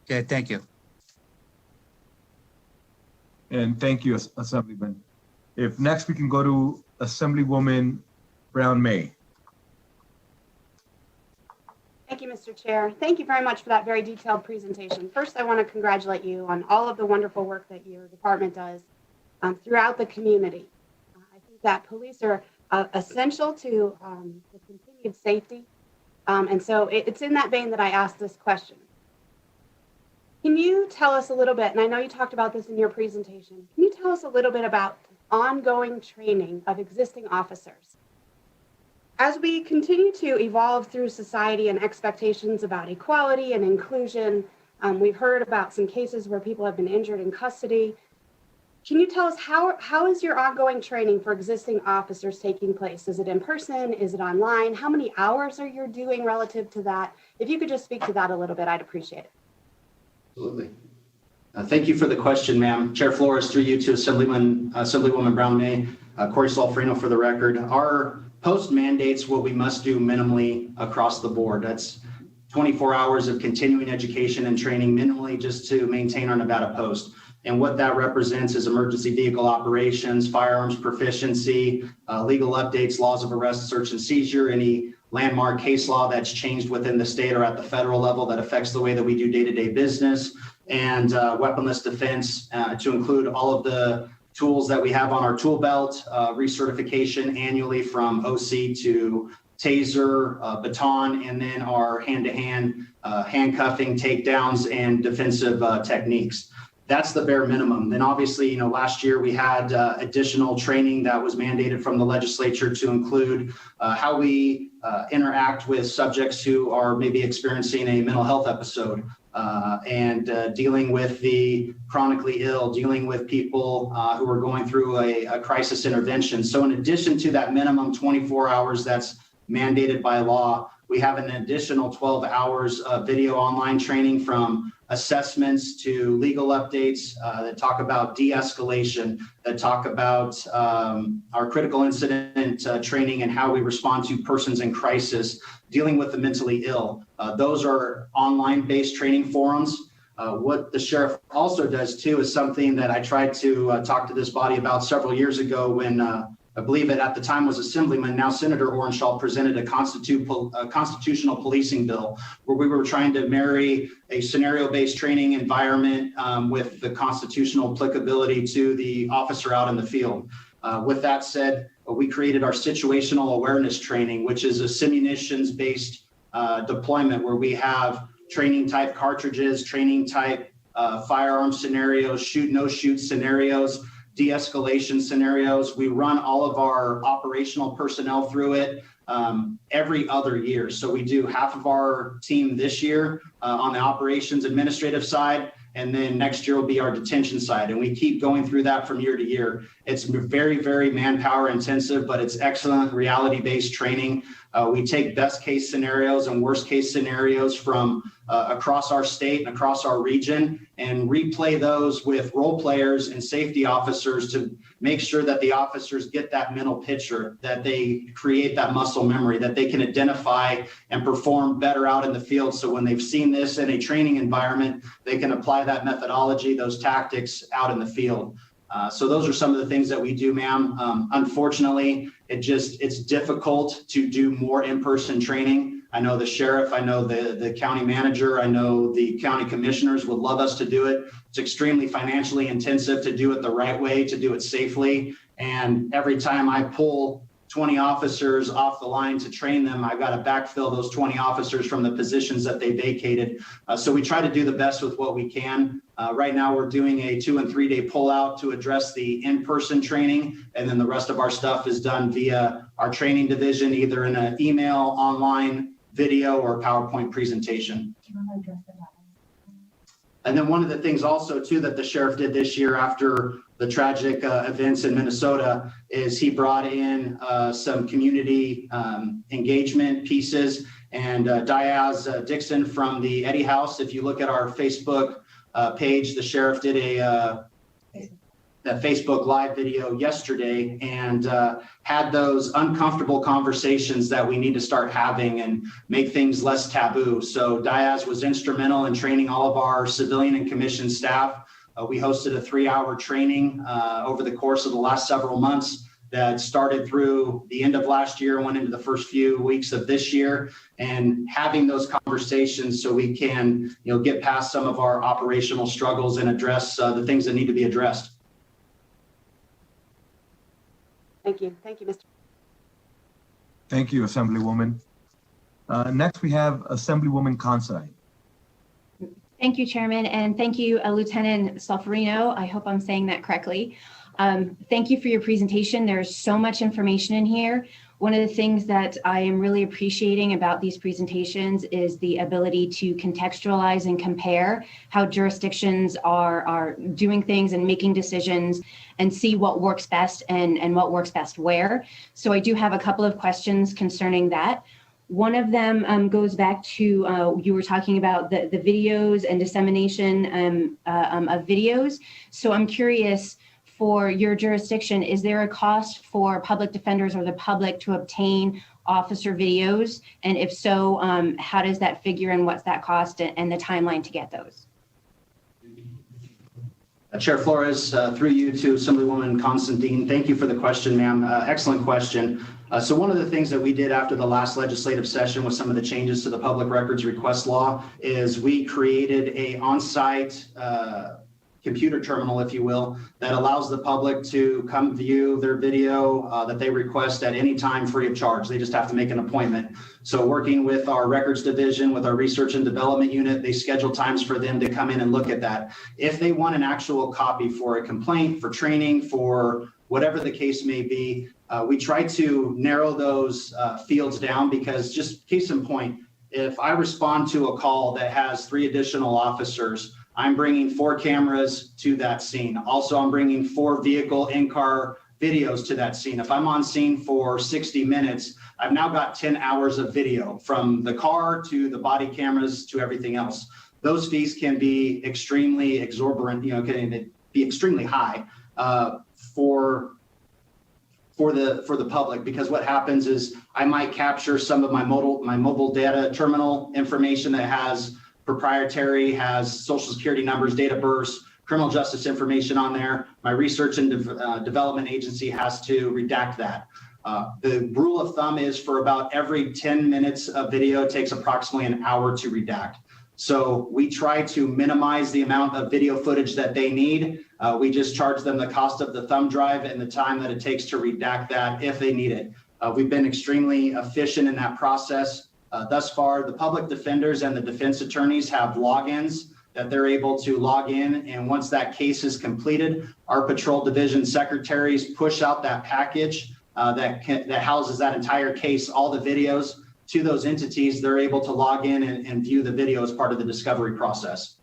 Okay, thank you. And thank you, Assemblyman. If next we can go to Assemblywoman Brown May. Thank you, Mr. Chair. Thank you very much for that very detailed presentation. First, I want to congratulate you on all of the wonderful work that your department does throughout the community. I think that police are essential to the continued safety. And so it's in that vein that I asked this question. Can you tell us a little bit, and I know you talked about this in your presentation, can you tell us a little bit about ongoing training of existing officers? As we continue to evolve through society and expectations about equality and inclusion, we've heard about some cases where people have been injured in custody. Can you tell us how is your ongoing training for existing officers taking place? Is it in person? Is it online? How many hours are you doing relative to that? If you could just speak to that a little bit, I'd appreciate it. Absolutely. Thank you for the question, ma'am. Chair Flores, through you to Assemblywoman Brown May, Corey Solferino for the record. Our post mandates what we must do minimally across the board. That's 24 hours of continuing education and training minimally just to maintain our Nevada post. And what that represents is emergency vehicle operations, firearms proficiency, legal updates, laws of arrest, search and seizure, any landmark case law that's changed within the state or at the federal level that affects the way that we do day-to-day business. and weaponless defense, to include all of the tools that we have on our tool belt, recertification annually from OC to taser, baton, and then our hand-to-hand handcuffing, takedowns, and defensive techniques. That's the bare minimum. Then obviously, last year we had additional training that was mandated from the legislature to include how we interact with subjects who are maybe experiencing a mental health episode, and dealing with the chronically ill, dealing with people who are going through a crisis intervention. So in addition to that minimum 24 hours that's mandated by law, we have an additional 12 hours of video online training, from assessments to legal updates that talk about de-escalation, that talk about our critical incident training and how we respond to persons in crisis, dealing with the mentally ill. Those are online-based training forums. What the sheriff also does too is something that I tried to talk to this body about several years ago when I believe it at the time was Assemblyman, now Senator Orenshaw, presented a constitutional policing bill where we were trying to marry a scenario-based training environment with the constitutional applicability to the officer out in the field. With that said, we created our situational awareness training, which is a simunitions-based deployment where we have training type cartridges, training type firearm scenarios, shoot, no shoot scenarios, de-escalation scenarios. We run all of our operational personnel through it every other year. So we do half of our team this year on the operations administrative side, and then next year will be our detention side. And we keep going through that from year to year. It's very, very manpower intensive, but it's excellent reality-based training. We take best case scenarios and worst case scenarios from across our state and across our region and replay those with role players and safety officers to make sure that the officers get that mental picture, that they create that muscle memory, that they can identify and perform better out in the field. So when they've seen this in a training environment, they can apply that methodology, those tactics out in the field. So those are some of the things that we do, ma'am. Unfortunately, it's difficult to do more in-person training. I know the sheriff, I know the county manager, I know the county commissioners would love us to do it. It's extremely financially intensive to do it the right way, to do it safely. And every time I pull 20 officers off the line to train them, I've got to backfill those 20 officers from the positions that they vacated. So we try to do the best with what we can. Right now we're doing a 2 and 3 day pullout to address the in-person training. And then the rest of our stuff is done via our training division, either in an email, online, video, or PowerPoint presentation. Do you want to address that? And then one of the things also too that the sheriff did this year after the tragic events in Minnesota is he brought in some community engagement pieces. And Diaz Dixon from the Eddie House, if you look at our Facebook page, the sheriff did a Facebook Live video yesterday and had those uncomfortable conversations that we need to start having and make things less taboo. So Diaz was instrumental in training all of our civilian and commissioned staff. We hosted a 3-hour training over the course of the last several months that started through the end of last year, went into the first few weeks of this year, and having those conversations so we can, get past some of our operational struggles and address the things that need to be addressed. Thank you. Thank you, Mr. Thank you, Assemblywoman. Next, we have Assemblywoman Consai. Thank you, Chairman, and thank you, Lieutenant Solferino. I hope I'm saying that correctly. Thank you for your presentation. There's so much information in here. One of the things that I am really appreciating about these presentations is the ability to contextualize and compare how jurisdictions are doing things and making decisions and see what works best and what works best where. So I do have a couple of questions concerning that. One of them goes back to, you were talking about the videos and dissemination of videos. So I'm curious, for your jurisdiction, is there a cost for public defenders or the public to obtain officer videos? And if so, how does that figure and what's that cost and the timeline to get those? Chair Flores, through you to Assemblywoman Constantine, thank you for the question, ma'am. Excellent question. So one of the things that we did after the last legislative session with some of the changes to the public records request law is we created a on-site computer terminal, if you will, that allows the public to come view their video that they request at any time free of charge. They just have to make an appointment. So working with our records division, with our research and development unit, they schedule times for them to come in and look at that. If they want an actual copy for a complaint, for training, for whatever the case may be, we try to narrow those fields down, because just case in point, if I respond to a call that has 3 additional officers, I'm bringing 4 cameras to that scene. Also, I'm bringing 4 vehicle in-car videos to that scene. If I'm on scene for 60 minutes, I've now got 10 hours of video, from the car to the body cameras to everything else. Those fees can be extremely exorbitant, can be extremely high for the public, because what happens is I might capture some of my mobile data terminal information that has proprietary, has social security numbers, date of birth, criminal justice information on there. My research and development agency has to redact that. The rule of thumb is for about every 10 minutes of video, it takes approximately an hour to redact. So we try to minimize the amount of video footage that they need. We just charge them the cost of the thumb drive and the time that it takes to redact that if they need it. We've been extremely efficient in that process. Thus far, the public defenders and the defense attorneys have logins that they're able to log in. And once that case is completed, our patrol division secretaries push out that package that houses that entire case, all the videos, to those entities. They're able to log in and view the video as part of the discovery process.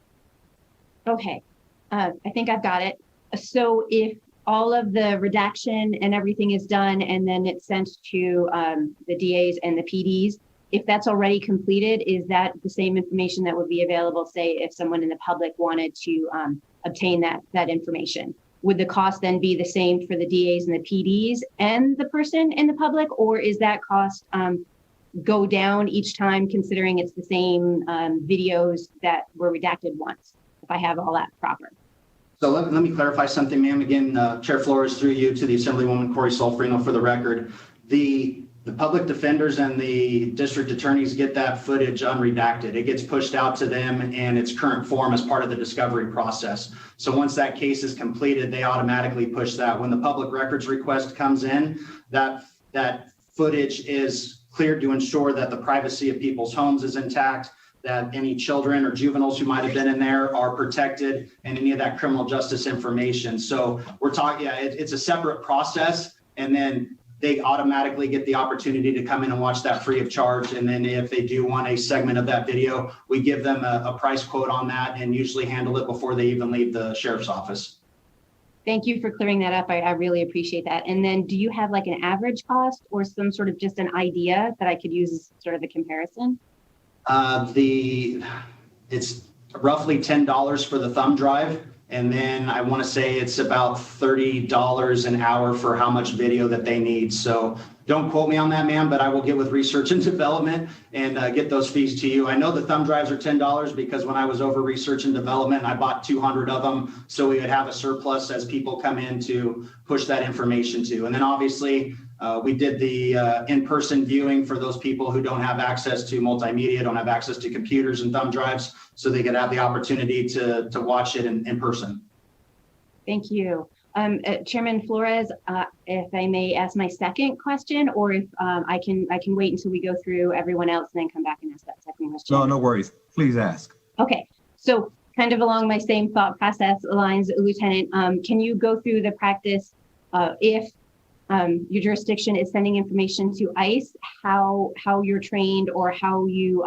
Okay, I think I've got it. So if all of the redaction and everything is done and then it's sent to the DAs and the PDs, if that's already completed, is that the same information that would be available, say, if someone in the public wanted to obtain that information? Would the cost then be the same for the DAs and the PDs and the person in the public, or is that cost go down each time, considering it's the same videos that were redacted once, if I have all that proper? So let me clarify something, ma'am. Again, Chair Flores, through you to the Assemblywoman Corey Solferino, for the record. The public defenders and the district attorneys get that footage unredacted. It gets pushed out to them in its current form as part of the discovery process. So once that case is completed, they automatically push that. When the public records request comes in, that footage is cleared to ensure that the privacy of people's homes is intact, that any children or juveniles who might have been in there are protected, and any of that criminal justice information. So we're talking, it's a separate process, and then they automatically get the opportunity to come in and watch that free of charge. And then if they do want a segment of that video, we give them a price quote on that and usually handle it before they even leave the sheriff's office. Thank you for clearing that up. I really appreciate that. And then do you have like an average cost or some sort of just an idea that I could use as sort of a comparison? It's roughly $10 for the thumb drive. And then I want to say it's about $30 an hour for how much video that they need. So don't quote me on that, ma'am, but I will get with research and development and get those fees to you. I know the thumb drives are $10 because when I was over research and development, I bought 200 of them. So we would have a surplus as people come in to push that information to. And then obviously we did the in-person viewing for those people who don't have access to multimedia, don't have access to computers and thumb drives, so they could have the opportunity to watch it in person. Thank you. Chairman Flores, if I may ask my second question, or if I can wait until we go through everyone else and then come back and ask that second question. No worries. Please ask. Okay, so kind of along my same thought process lines, Lieutenant, can you go through the practice if your jurisdiction is sending information to ICE, how you're trained or how you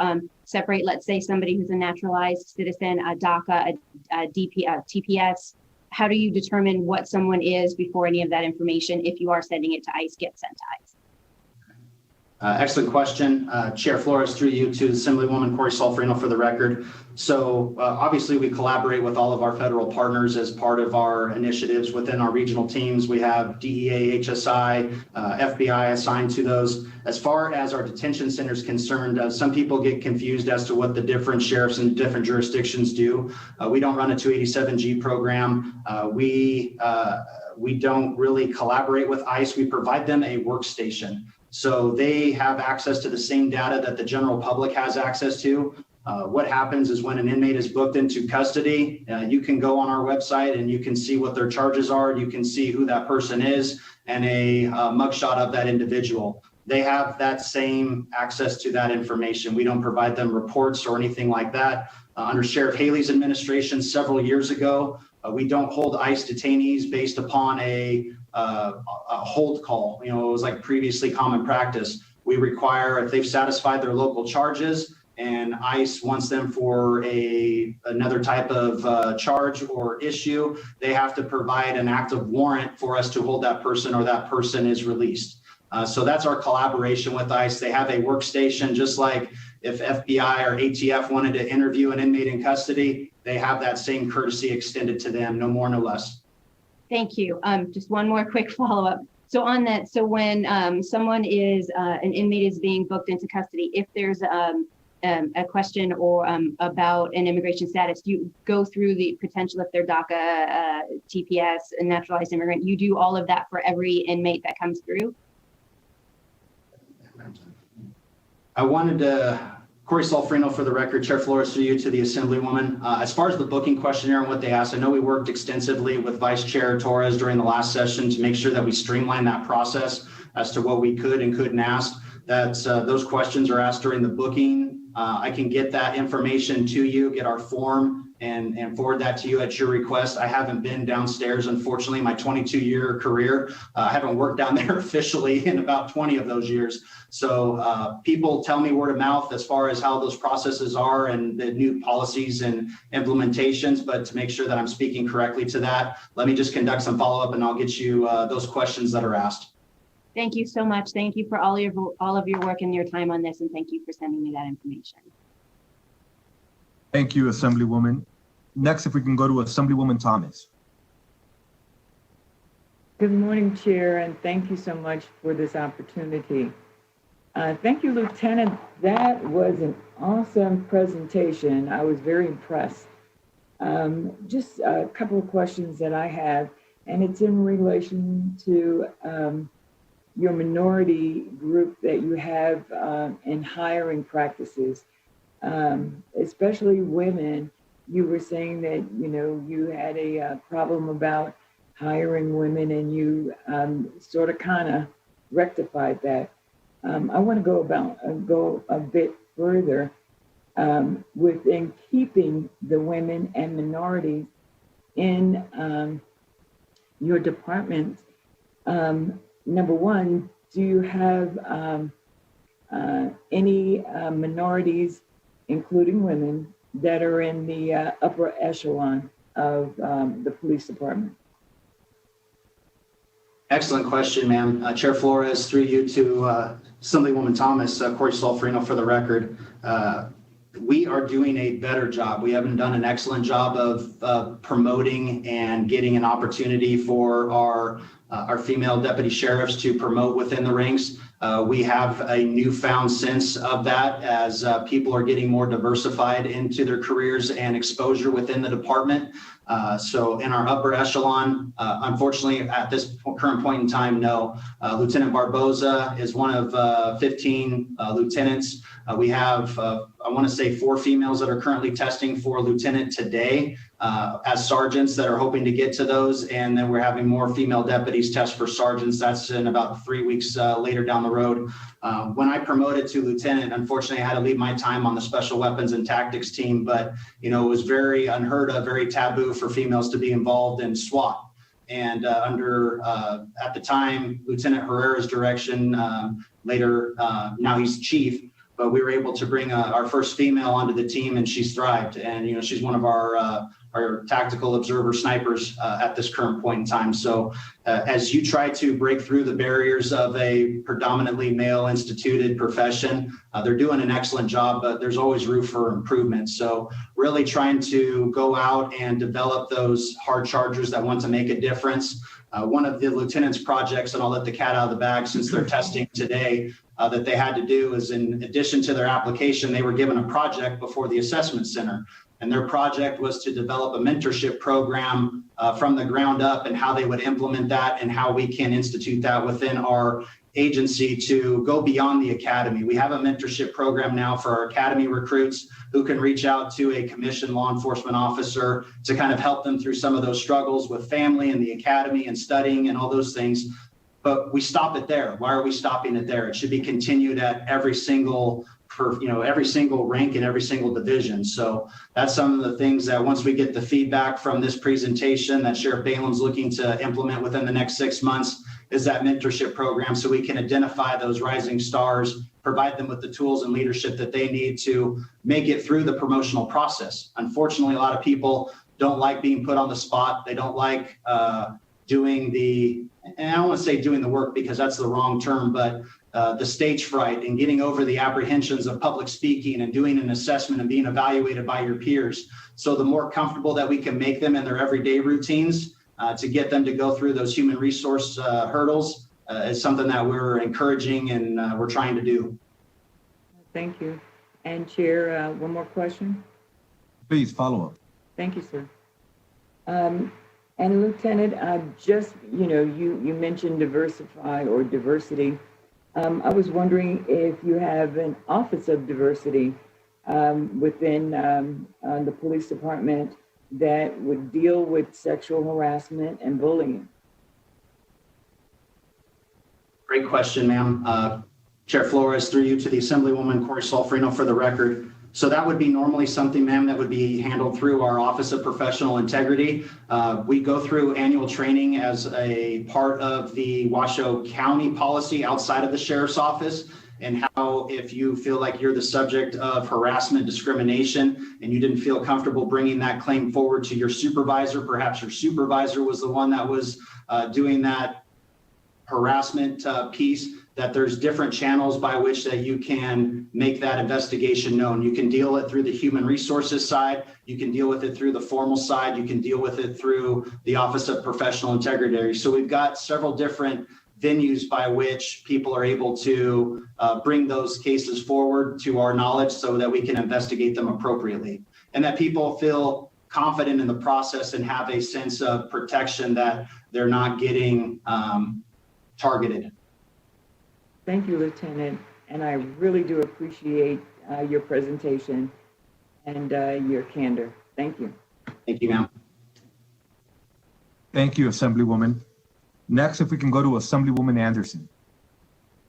separate, let's say, somebody who's a naturalized citizen, a DACA, a TPS. How do you determine what someone is before any of that information, if you are sending it to ICE, gets sent to ICE? Excellent question. Chair Flores, through you to Assemblywoman Corey Solferino for the record. So obviously we collaborate with all of our federal partners as part of our initiatives within our regional teams. We have DEA, HSI, FBI assigned to those. As far as our detention center is concerned, some people get confused as to what the different sheriffs in different jurisdictions do. We don't run a 287G program. We don't really collaborate with ICE. We provide them a workstation. So they have access to the same data that the general public has access to. What happens is when an inmate is booked into custody, you can go on our website and you can see what their charges are. You can see who that person is and a mugshot of that individual. They have that same access to that information. We don't provide them reports or anything like that. Under Sheriff Haley's administration several years ago, we don't hold ICE detainees based upon a hold call. You know, it was like previously common practice. We require, if they've satisfied their local charges and ICE wants them for another type of charge or issue, they have to provide an active warrant for us to hold that person, or that person is released. So that's our collaboration with ICE. They have a workstation, just like if FBI or ATF wanted to interview an inmate in custody, they have that same courtesy extended to them, no more, no less. Thank you. Just one more quick follow-up. So on that, so when someone is, an inmate is being booked into custody, if there's a question or about an immigration status, you go through the potential, if they're DACA, TPS, and naturalized immigrant, you do all of that for every inmate that comes through? I wanted to, Corey Solferino for the record, Chair Flores, through you to the Assemblywoman. As far as the booking questionnaire and what they asked, I know we worked extensively with Vice Chair Torres during the last session to make sure that we streamline that process as to what we could and couldn't ask. That those questions are asked during the booking. I can get that information to you, get our form, and forward that to you at your request. I haven't been downstairs, unfortunately, my 22-year career. I haven't worked down there officially in about 20 of those years. So people tell me word of mouth as far as how those processes are and the new policies and implementations, but to make sure that I'm speaking correctly to that, let me just conduct some follow-up and I'll get you those questions that are asked. Thank you so much. Thank you for all of your work and your time on this, and thank you for sending me that information. Thank you, Assemblywoman. Next, if we can go to Assemblywoman Thomas. Good morning, Chair, and thank you so much for this opportunity. Thank you, Lieutenant. That was an awesome presentation. I was very impressed. Just a couple of questions that I have, and it's in relation to your minority group that you have in hiring practices, especially women. You were saying that, you know, you had a problem about hiring women, and you sort of kind of rectified that. I want to go a bit further within keeping the women and minorities in your department. Number one, do you have any minorities, including women, that are in the upper echelon of the police department? Excellent question, ma'am. Chair Flores, through you to Assemblywoman Thomas, Corey Solferino for the record. We are doing a better job. We haven't done an excellent job of promoting and getting an opportunity for our female deputy sheriffs to promote within the ranks. We have a newfound sense of that as people are getting more diversified into their careers and exposure within the department. So in our upper echelon, unfortunately, at this current point in time, no. Lieutenant Barboza is one of 15 lieutenants. We have, I want to say, 4 females that are currently testing for lieutenant today as sergeants that are hoping to get to those. And then we're having more female deputies test for sergeants. That's in about 3 weeks later down the road. When I promoted to lieutenant, unfortunately, I had to leave my time on the special weapons and tactics team, but you know, it was very unheard of, very taboo for females to be involved in SWAT. And under, at the time, Lieutenant Herrera's direction, later, now he's chief, but we were able to bring our first female onto the team, and she's thrived. And, you know, she's one of our are tactical observer snipers at this current point in time. So as you try to break through the barriers of a predominantly male instituted profession, they're doing an excellent job, but there's always room for improvement. So really trying to go out and develop those hard chargers that want to make a difference. One of the lieutenant's projects, and I'll let the cat out of the bag since they're testing today, that they had to do is, in addition to their application, they were given a project before the assessment center. And their project was to develop a mentorship program from the ground up, and how they would implement that and how we can institute that within our agency to go beyond the academy. We have a mentorship program now for our academy recruits who can reach out to a commissioned law enforcement officer to kind of help them through some of those struggles with family and the academy and studying and all those things. But we stop it there. Why are we stopping it there? It should be continued at every single rank in every single division. So that's some of the things that once we get the feedback from this presentation that Sheriff Balem's looking to implement within the next 6 months, is that mentorship program, so we can identify those rising stars, provide them with the tools and leadership that they need to make it through the promotional process. Unfortunately, a lot of people don't like being put on the spot. They don't like doing the, and I don't want to say doing the work because that's the wrong term, but the stage fright and getting over the apprehensions of public speaking and doing an assessment and being evaluated by your peers. So the more comfortable that we can make them in their everyday routines, to get them to go through those human resource hurdles is something that we're encouraging and we're trying to do. Thank you. And Chair, one more question. Please follow up. Thank you, sir. And Lieutenant, you mentioned diversify or diversity. I was wondering if you have an Office of Diversity within the police department that would deal with sexual harassment and bullying. Great question, ma'am. Chair Flores, through you to the Assemblywoman Corey Solferino for the record. So that would be normally something, ma'am, that would be handled through our Office of Professional Integrity. We go through annual training as a part of the Washoe County policy outside of the Sheriff's Office, and how if you feel like you're the subject of harassment, discrimination, and you didn't feel comfortable bringing that claim forward to your supervisor, perhaps your supervisor was the one that was doing that harassment piece, that there's different channels by which that you can make that investigation known. You can deal it through the human resources side. You can deal with it through the formal side. You can deal with it through the Office of Professional Integrity. So we've got several different venues by which people are able to bring those cases forward to our knowledge so that we can investigate them appropriately, and that people feel confident in the process and have a sense of protection that they're not getting targeted. Thank you, Lieutenant. And I really do appreciate your presentation and your candor. Thank you. Thank you, ma'am. Thank you, Assemblywoman. Next, if we can go to Assemblywoman Anderson.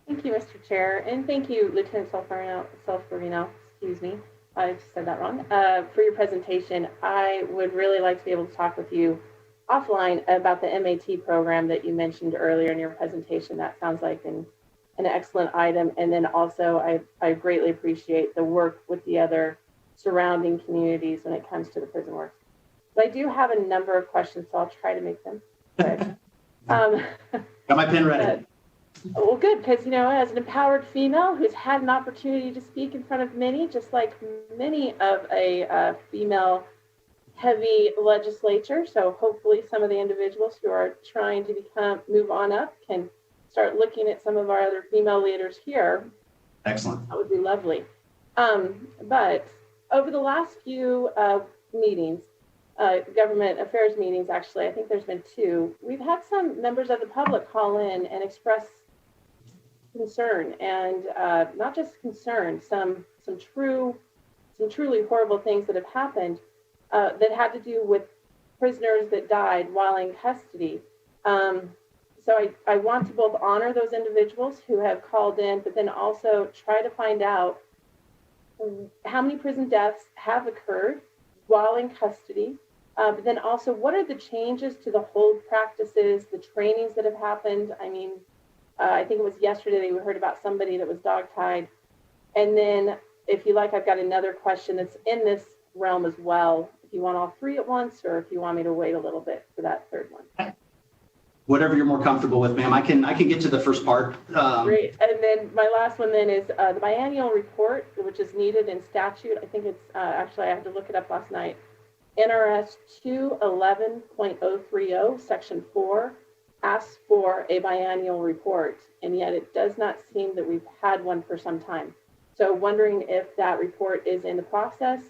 Thank you, Mr. Chair, and thank you, Lieutenant Solferino, excuse me, I said that wrong, for your presentation. I would really like to be able to talk with you offline about the MAT program that you mentioned earlier in your presentation. That sounds like an excellent item. And then also, I greatly appreciate the work with the other surrounding communities when it comes to the prison work. But I do have a number of questions, so I'll try to make them quick. Got my pen ready. Well, good, because, as an empowered female who's had an opportunity to speak in front of many, just like many of a female-heavy legislature, so hopefully some of the individuals who are trying to move on up can start looking at some of our other female leaders here. Excellent. That would be lovely. But over the last few meetings, government affairs meetings, actually, I think there's been 2. We've had some members of the public call in and express concern, and not just concern, some truly horrible things that have happened that had to do with prisoners that died while in custody. So I want to both honor those individuals who have called in, but then also try to find out how many prison deaths have occurred while in custody. But then also, what are the changes to the hold practices, the trainings that have happened? I mean, I think it was yesterday we heard about somebody that was dog-tied. And then, if you like, I've got another question that's in this realm as well. if you want all three at once, or if you want me to wait a little bit for that third one. Whatever you're more comfortable with, ma'am. I can get to the first part. Great. And then my last one then is the biannual report, which is needed in statute. I think it's actually, I had to look it up last night. NRS 211.030, section 4, asks for a biannual report, and yet it does not seem that we've had one for some time. So wondering if that report is in the process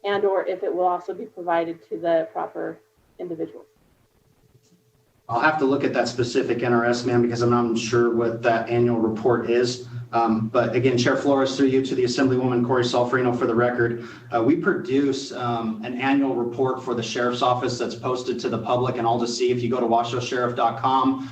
and or if it will also be provided to the proper individuals. I'll have to look at that specific NRS, ma'am, because I'm not sure what that annual report is. But again, Chair Flores, through you to the Assemblywoman Corey Solferino, for the record, we produce an annual report for the Sheriff's Office that's posted to the public and all to see. If you go to washoesheriff.com,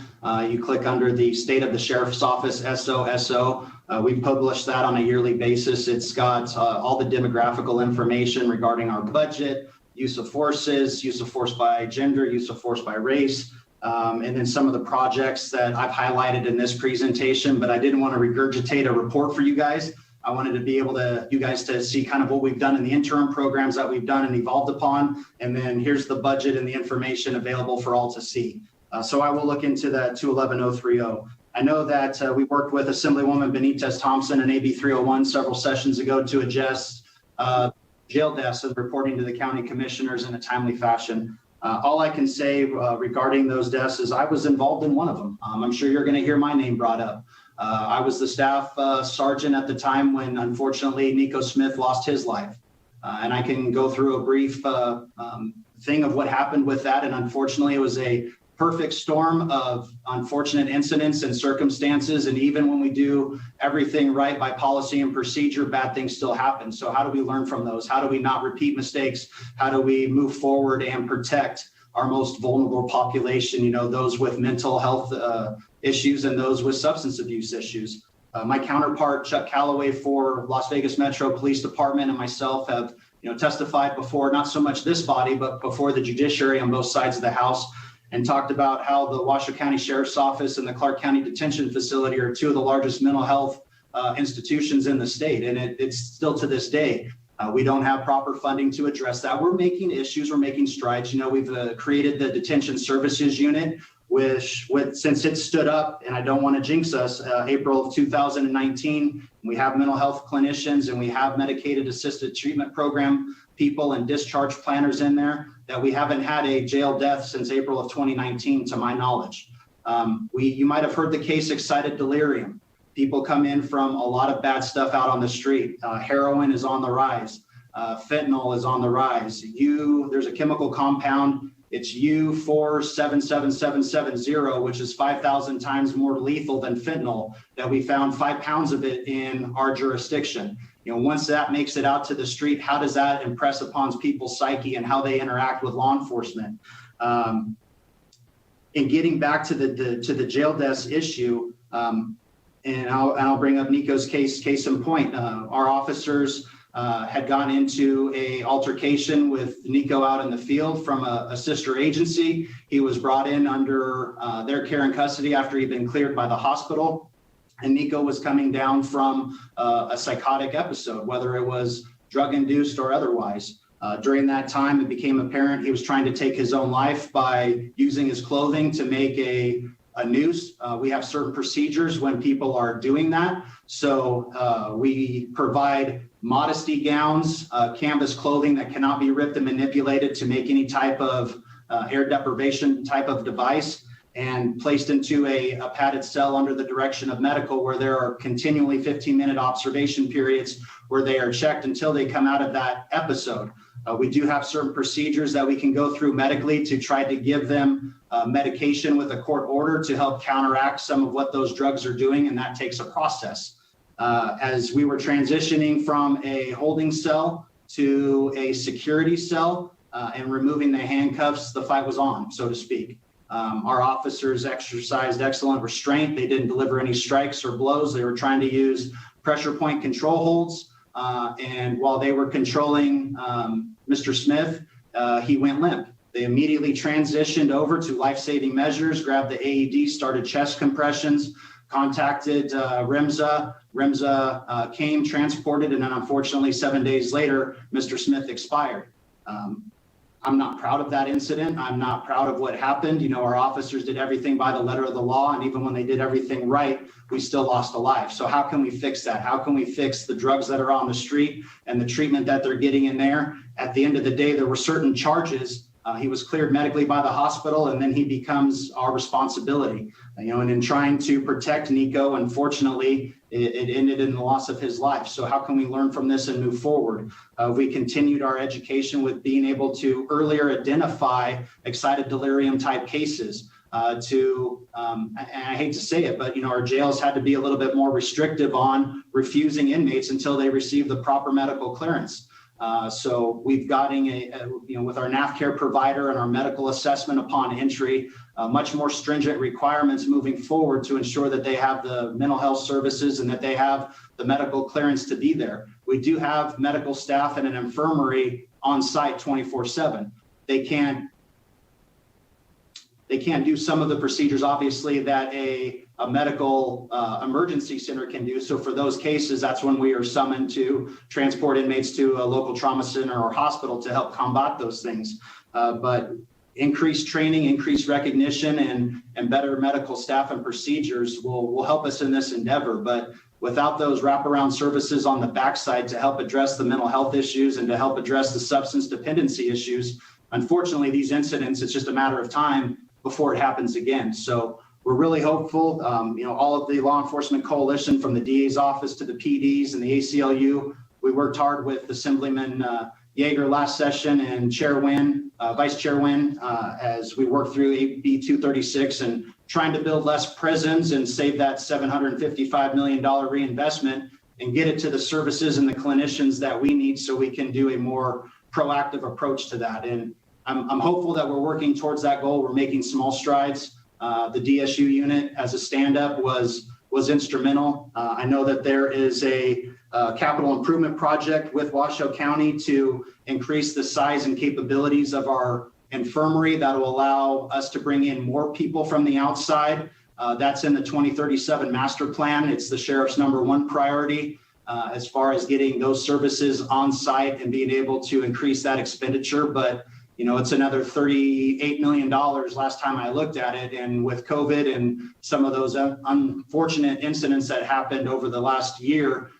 you click under the State of the Sheriff's Office, SOSO. We publish that on a yearly basis. It's got all the demographical information regarding our budget, use of forces, use of force by gender, use of force by race, and then some of the projects that I've highlighted in this presentation, but I didn't want to regurgitate a report for you guys. I wanted to be able to, you guys to see kind of what we've done in the interim programs that we've done and evolved upon. And then here's the budget and the information available for all to see. So I will look into that 211.030. I know that we worked with Assemblywoman Benitez Thompson and AB 301 several sessions ago to adjust jail deaths and reporting to the county commissioners in a timely fashion. All I can say regarding those deaths is I was involved in one of them. I'm sure you're going to hear my name brought up. I was the staff sergeant at the time when, unfortunately, Nico Smith lost his life. And I can go through a brief thing of what happened with that. And unfortunately, it was a perfect storm of unfortunate incidents and circumstances. And even when we do everything right by policy and procedure, bad things still happen. So how do we learn from those? How do we not repeat mistakes? How do we move forward and protect our most vulnerable population, you know, those with mental health issues and those with substance abuse issues? My counterpart, Chuck Calloway, for Las Vegas Metro Police Department, and myself have, you know, testified before, not so much this body, but before the judiciary on both sides of the house, and talked about how the Washoe County Sheriff's Office and the Clark County Detention Facility are two of the largest mental health institutions in the state. And it's still to this day, we don't have proper funding to address that. We're making strides. You know, we've created the Detention Services Unit, which since it stood up, and I don't want to jinx us, April of 2019, we have mental health clinicians and we have Medicaid assisted treatment program people and discharge planners in there, that we haven't had a jail death since April of 2019, to my knowledge. You might have heard the case Excited Delirium. People come in from a lot of bad stuff out on the street. Heroin is on the rise. Fentanyl is on the rise. There's a chemical compound. It's U477770, which is 5,000 times more lethal than fentanyl, that we found 5 pounds of it in our jurisdiction. You know, once that makes it out to the street, how does that impress upon people's psyche and how they interact with law enforcement? In getting back to the jail deaths issue, and I'll bring up Nico's case in point. Our officers had gone into a altercation with Nico out in the field from a sister agency. He was brought in under their care and custody after he'd been cleared by the hospital. And Nico was coming down from a psychotic episode, whether it was drug-induced or otherwise. During that time, it became apparent he was trying to take his own life by using his clothing to make a noose. We have certain procedures when people are doing that. So we provide modesty gowns, canvas clothing that cannot be ripped and manipulated to make any type of air deprivation type of device, and placed into a padded cell under the direction of medical, where there are continually 15-minute observation periods where they are checked until they come out of that episode. We do have certain procedures that we can go through medically to try to give them medication with a court order to help counteract some of what those drugs are doing, and that takes a process. As we were transitioning from a holding cell to a security cell and removing the handcuffs, the fight was on, so to speak. Our officers exercised excellent restraint. They didn't deliver any strikes or blows. They were trying to use pressure point control holds. And while they were controlling Mr. Smith, he went limp. They immediately transitioned over to life-saving measures, grabbed the AED, started chest compressions, contacted REMSA. REMSA came, transported, and then unfortunately 7 days later, Mr. Smith expired. I'm not proud of that incident. I'm not proud of what happened. You know, our officers did everything by the letter of the law, and even when they did everything right, we still lost a life. So how can we fix that? How can we fix the drugs that are on the street and the treatment that they're getting in there? At the end of the day, there were certain charges. He was cleared medically by the hospital, and then he becomes our responsibility. You know, and in trying to protect Nico, unfortunately, it ended in the loss of his life. So how can we learn from this and move forward? We continued our education with being able to earlier identify excited delirium type cases. And I hate to say it, but you know, our jails had to be a little bit more restrictive on refusing inmates until they receive the proper medical clearance. So we've gotten with our NAF care provider and our medical assessment upon entry, much more stringent requirements moving forward to ensure that they have the mental health services and that they have the medical clearance to be there. We do have medical staff and an infirmary on site 24/7. They can't do some of the procedures, obviously, that a medical emergency center can do. So for those cases, that's when we are summoned to transport inmates to a local trauma center or hospital to help combat those things. But increased training, increased recognition, and better medical staff and procedures will help us in this endeavor. But without those wraparound services on the backside to help address the mental health issues and to help address the substance dependency issues, unfortunately, these incidents, it's just a matter of time before it happens again. So we're really hopeful. All of the law enforcement coalition, from the DA's office to the PDs and the ACLU, we worked hard with Assemblyman Yeager last session and Vice Chair Wynn, as we worked through AB 236 and trying to build less prisons and save that $755 million reinvestment and get it to the services and the clinicians that we need so we can do a more proactive approach to that. And I'm hopeful that we're working towards that goal. We're making small strides. The DSU unit as a stand-up was instrumental. I know that there is a capital improvement project with Washoe County to increase the size and capabilities of our infirmary that will allow us to bring in more people from the outside. That's in the 2037 master plan. It's the sheriff's #1 priority as far as getting those services on site and being able to increase that expenditure. But you know, it's another $38 million last time I looked at it. And with COVID and some of those unfortunate incidents that happened over the last year,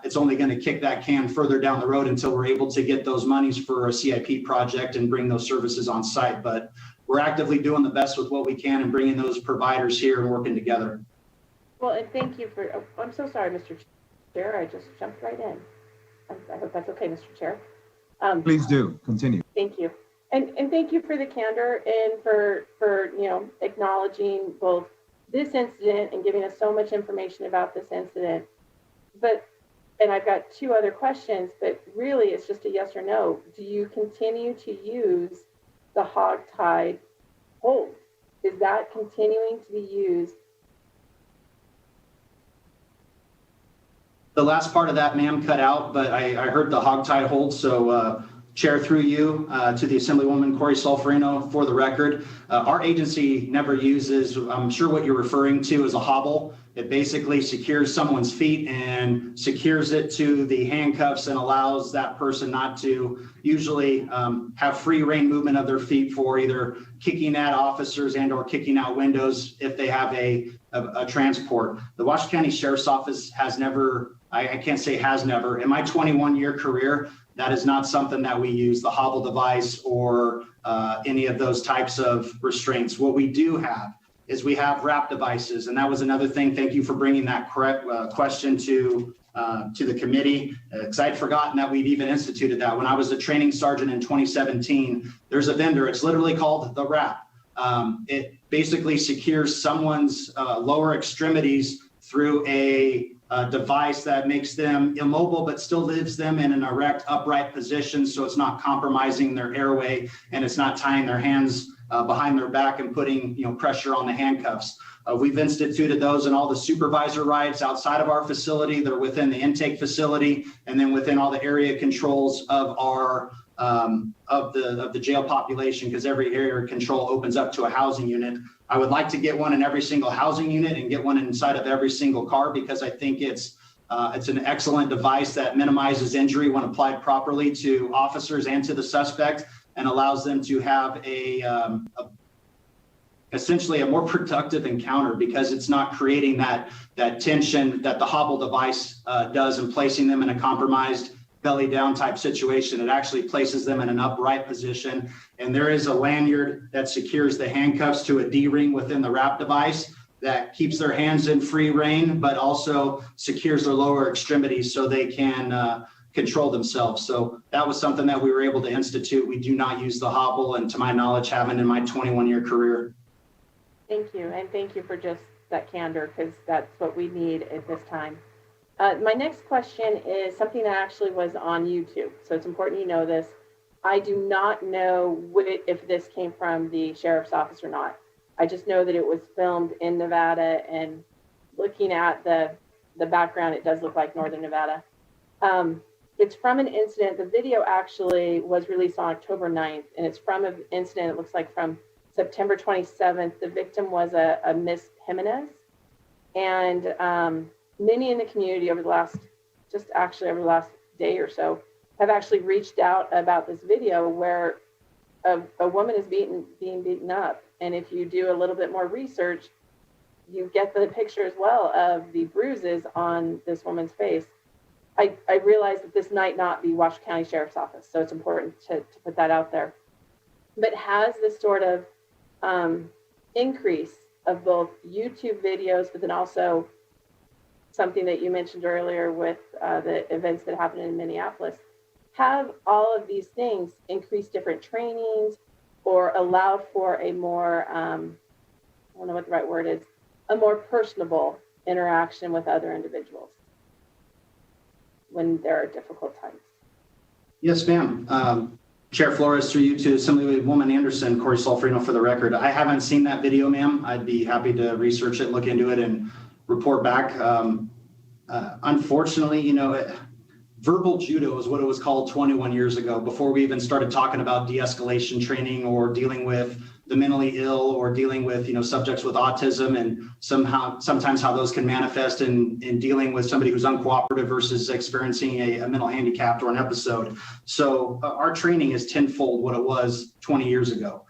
it's only going to kick that can further down the road until we're able to get those monies for a CIP project and bring those services on site. But we're actively doing the best with what we can and bringing those providers here and working together. Well, and thank you for, I'm so sorry, Mr. Chair, I just jumped right in. I hope that's okay, Mr. Chair. Please do, continue. Thank you. And thank you for the candor and for acknowledging both this incident and giving us so much information about this incident. And I've got two other questions, but really it's just a yes or no. Do you continue to use the hogtied hold? Is that continuing to be used? The last part of that, ma'am, cut out, but I heard the hogtied hold. So Chair, through you to the Assemblywoman Corey Solferino, for the record, our agency never uses, I'm sure what you're referring to is a hobble. It basically secures someone's feet and secures it to the handcuffs and allows that person not to usually have free rein movement of their feet for either kicking at officers and or kicking out windows if they have a transport. The Washoe County Sheriff's Office has never, I can't say has never, in my 21-year career, that is not something that we use, the hobble device or any of those types of restraints. What we do have is we have wrap devices. And that was another thing. Thank you for bringing that correct question to the committee, because I'd forgotten that we'd even instituted that. When I was a training sergeant in 2017, there's a vendor, it's literally called the wrap. It basically secures someone's lower extremities through a device that makes them immobile but still leaves them in an erect, upright position, so it's not compromising their airway and it's not tying their hands behind their back and putting pressure on the handcuffs. We've instituted those in all the supervisor rides outside of our facility that are within the intake facility, and then within all the area controls of our of the jail population, because every area control opens up to a housing unit. I would like to get one in every single housing unit and get one inside of every single car, because I think it's an excellent device that minimizes injury when applied properly to officers and to the suspect. and allows them to have essentially a more productive encounter, because it's not creating that tension that the hobble device does, and placing them in a compromised belly down type situation. It actually places them in an upright position, and there is a lanyard that secures the handcuffs to a D-ring within the wrap device that keeps their hands in free rein, but also secures their lower extremities so they can control themselves. So that was something that we were able to institute. We do not use the hobble, and to my knowledge, haven't in my 21-year career. Thank you, and thank you for just that candor, because that's what we need at this time. My next question is something that actually was on YouTube, so it's important you know this. I do not know if this came from the sheriff's office or not. I just know that it was filmed in Nevada, and looking at the background, it does look like Northern Nevada. It's from an incident. The video actually was released on October 9th, and it's from an incident, it looks like from September 27th. The victim was a Miss Jimenez, and many in the community over the last day or so have actually reached out about this video where a woman is being beaten up. And if you do a little bit more research, you get the picture as well of the bruises on this woman's face. I realize that this might not be Washoe County Sheriff's Office, so it's important to put that out there. But has this sort of increase of both YouTube videos, but then also something that you mentioned earlier with the events that happened in Minneapolis, have all of these things increased different trainings or allowed for a more, I don't know what the right word is, a more personable interaction with other individuals when there are difficult times? Yes, ma'am. Chair Flores, through you to Assemblywoman Anderson, Corey Solferino for the record. I haven't seen that video, ma'am. I'd be happy to research it, look into it, and report back. Unfortunately, verbal judo is what it was called 21 years ago, before we even started talking about de-escalation training or dealing with the mentally ill or dealing with, subjects with autism, and sometimes how those can manifest in dealing with somebody who's uncooperative versus experiencing a mental handicap or an episode. So our training is tenfold what it was 20 years ago.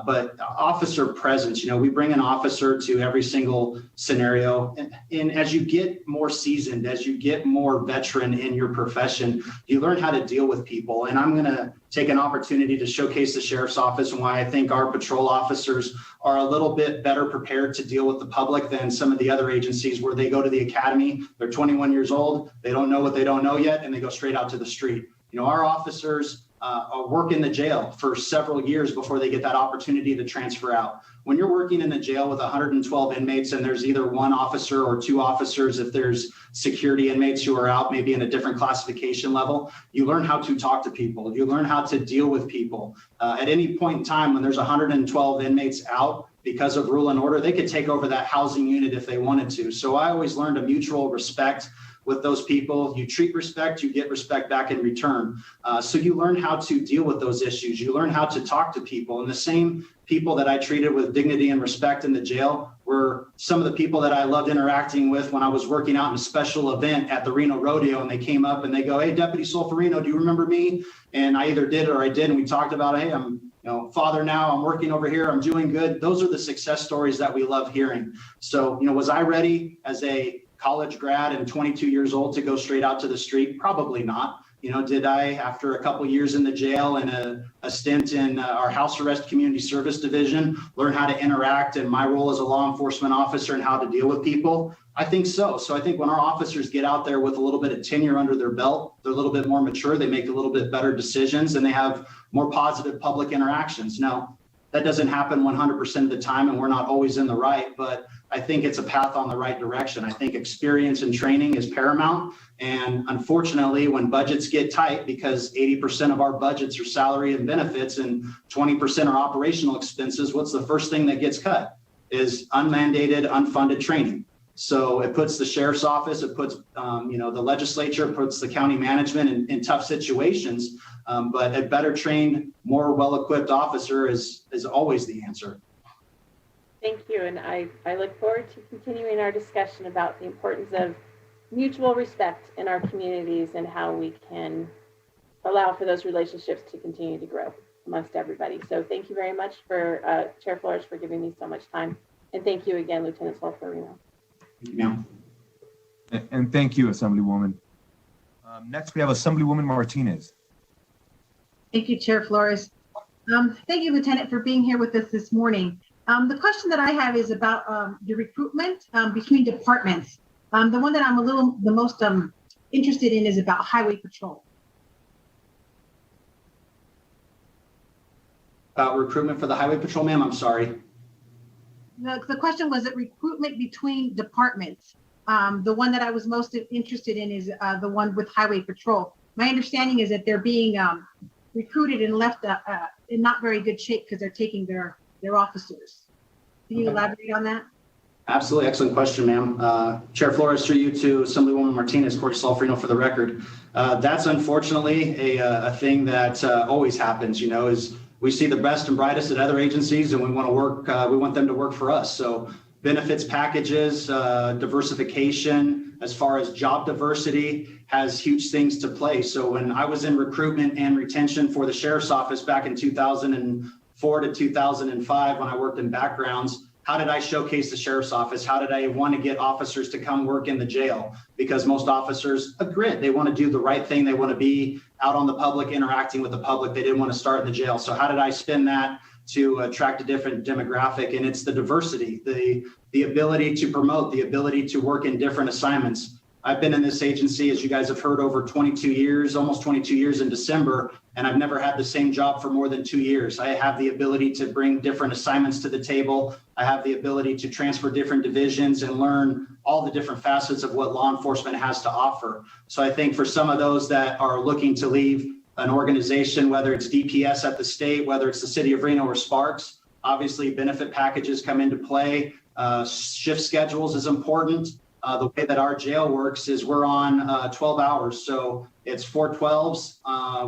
But officer presence, we bring an officer to every single scenario. And as you get more seasoned, as you get more veteran in your profession, you learn how to deal with people. And I'm going to take an opportunity to showcase the sheriff's office and why I think our patrol officers are a little bit better prepared to deal with the public than some of the other agencies where they go to the academy, they're 21 years old, they don't know what they don't know yet, and they go straight out to the street. Our officers work in the jail for several years before they get that opportunity to transfer out. When you're working in the jail with 112 inmates and there's either one officer or two officers, if there's security inmates who are out maybe in a different classification level, you learn how to talk to people. You learn how to deal with people. At any point in time when there's 112 inmates out because of rule and order, they could take over that housing unit if they wanted to. So I always learned a mutual respect with those people. You treat respect, you get respect back in return. So you learn how to deal with those issues. You learn how to talk to people. And the same people that I treated with dignity and respect in the jail were some of the people that I loved interacting with when I was working out in a special event at the Reno Rodeo. And they came up and they go, "Hey, Deputy Solferino, do you remember me?" And I either did or I did. And we talked about, "Hey, I'm father now, I'm working over here, I'm doing good." Those are the success stories that we love hearing. So, was I ready as a college grad and 22 years old to go straight out to the street? Probably not. Did I, after a couple years in the jail and a stint in our house arrest community service division, learn how to interact and my role as a law enforcement officer and how to deal with people? I think so. So I think when our officers get out there with a little bit of tenure under their belt, they're a little bit more mature, they make a little bit better decisions, and they have more positive public interactions. Now, that doesn't happen 100% of the time, and we're not always in the right, but I think it's a path on the right direction. I think experience and training is paramount. And unfortunately, when budgets get tight, because 80% of our budgets are salary and benefits and 20% are operational expenses, what's the first thing that gets cut? Is unmandated, unfunded training. So it puts the sheriff's office, it puts the legislature, it puts the county management in tough situations. But a better trained, more well-equipped officer is always the answer. Thank you. And I look forward to continuing our discussion about the importance of mutual respect in our communities and how we can allow for those relationships to continue to grow. amongst everybody. So thank you very much for Chair Flores for giving me so much time. And thank you again, Lieutenant Solferino. Thank you, ma'am. And thank you, Assemblywoman. Next, we have Assemblywoman Martinez. Thank you, Chair Flores. Thank you, Lieutenant, for being here with us this morning. The question that I have is about the recruitment between departments. The one that I'm the most interested in is about Highway Patrol. About recruitment for the Highway Patrol, ma'am, I'm sorry. The question was that recruitment between departments. The one that I was most interested in is the one with Highway Patrol. My understanding is that they're being recruited and left in not very good shape because they're taking their officers. Can you elaborate on that? Absolutely. Excellent question, ma'am. Chair Flores, through you to Assemblywoman Martinez, Corey Solferino for the record. That's unfortunately a thing that always happens, you know, is we see the best and brightest at other agencies and we want to work, we want them to work for us. So benefits packages, diversification, as far as job diversity has huge things to play. So when I was in recruitment and retention for the Sheriff's Office back in 2004 to 2005, when I worked in backgrounds, how did I showcase the Sheriff's Office? How did I want to get officers to come work in the jail? Because most officers, a grit, they want to do the right thing. They want to be out on the public, interacting with the public. They didn't want to start in the jail. So how did I spin that to attract a different demographic? And it's the diversity, the ability to promote, the ability to work in different assignments. I've been in this agency, as you guys have heard, over 22 years, almost 22 years in December, and I've never had the same job for more than 2 years. I have the ability to bring different assignments to the table. I have the ability to transfer different divisions and learn all the different facets of what law enforcement has to offer. So I think for some of those that are looking to leave an organization, whether it's DPS at the state, whether it's the city of Reno or Sparks, obviously benefit packages come into play. Shift schedules is important. The way that our jail works is we're on 12 hours. So it's 4 12s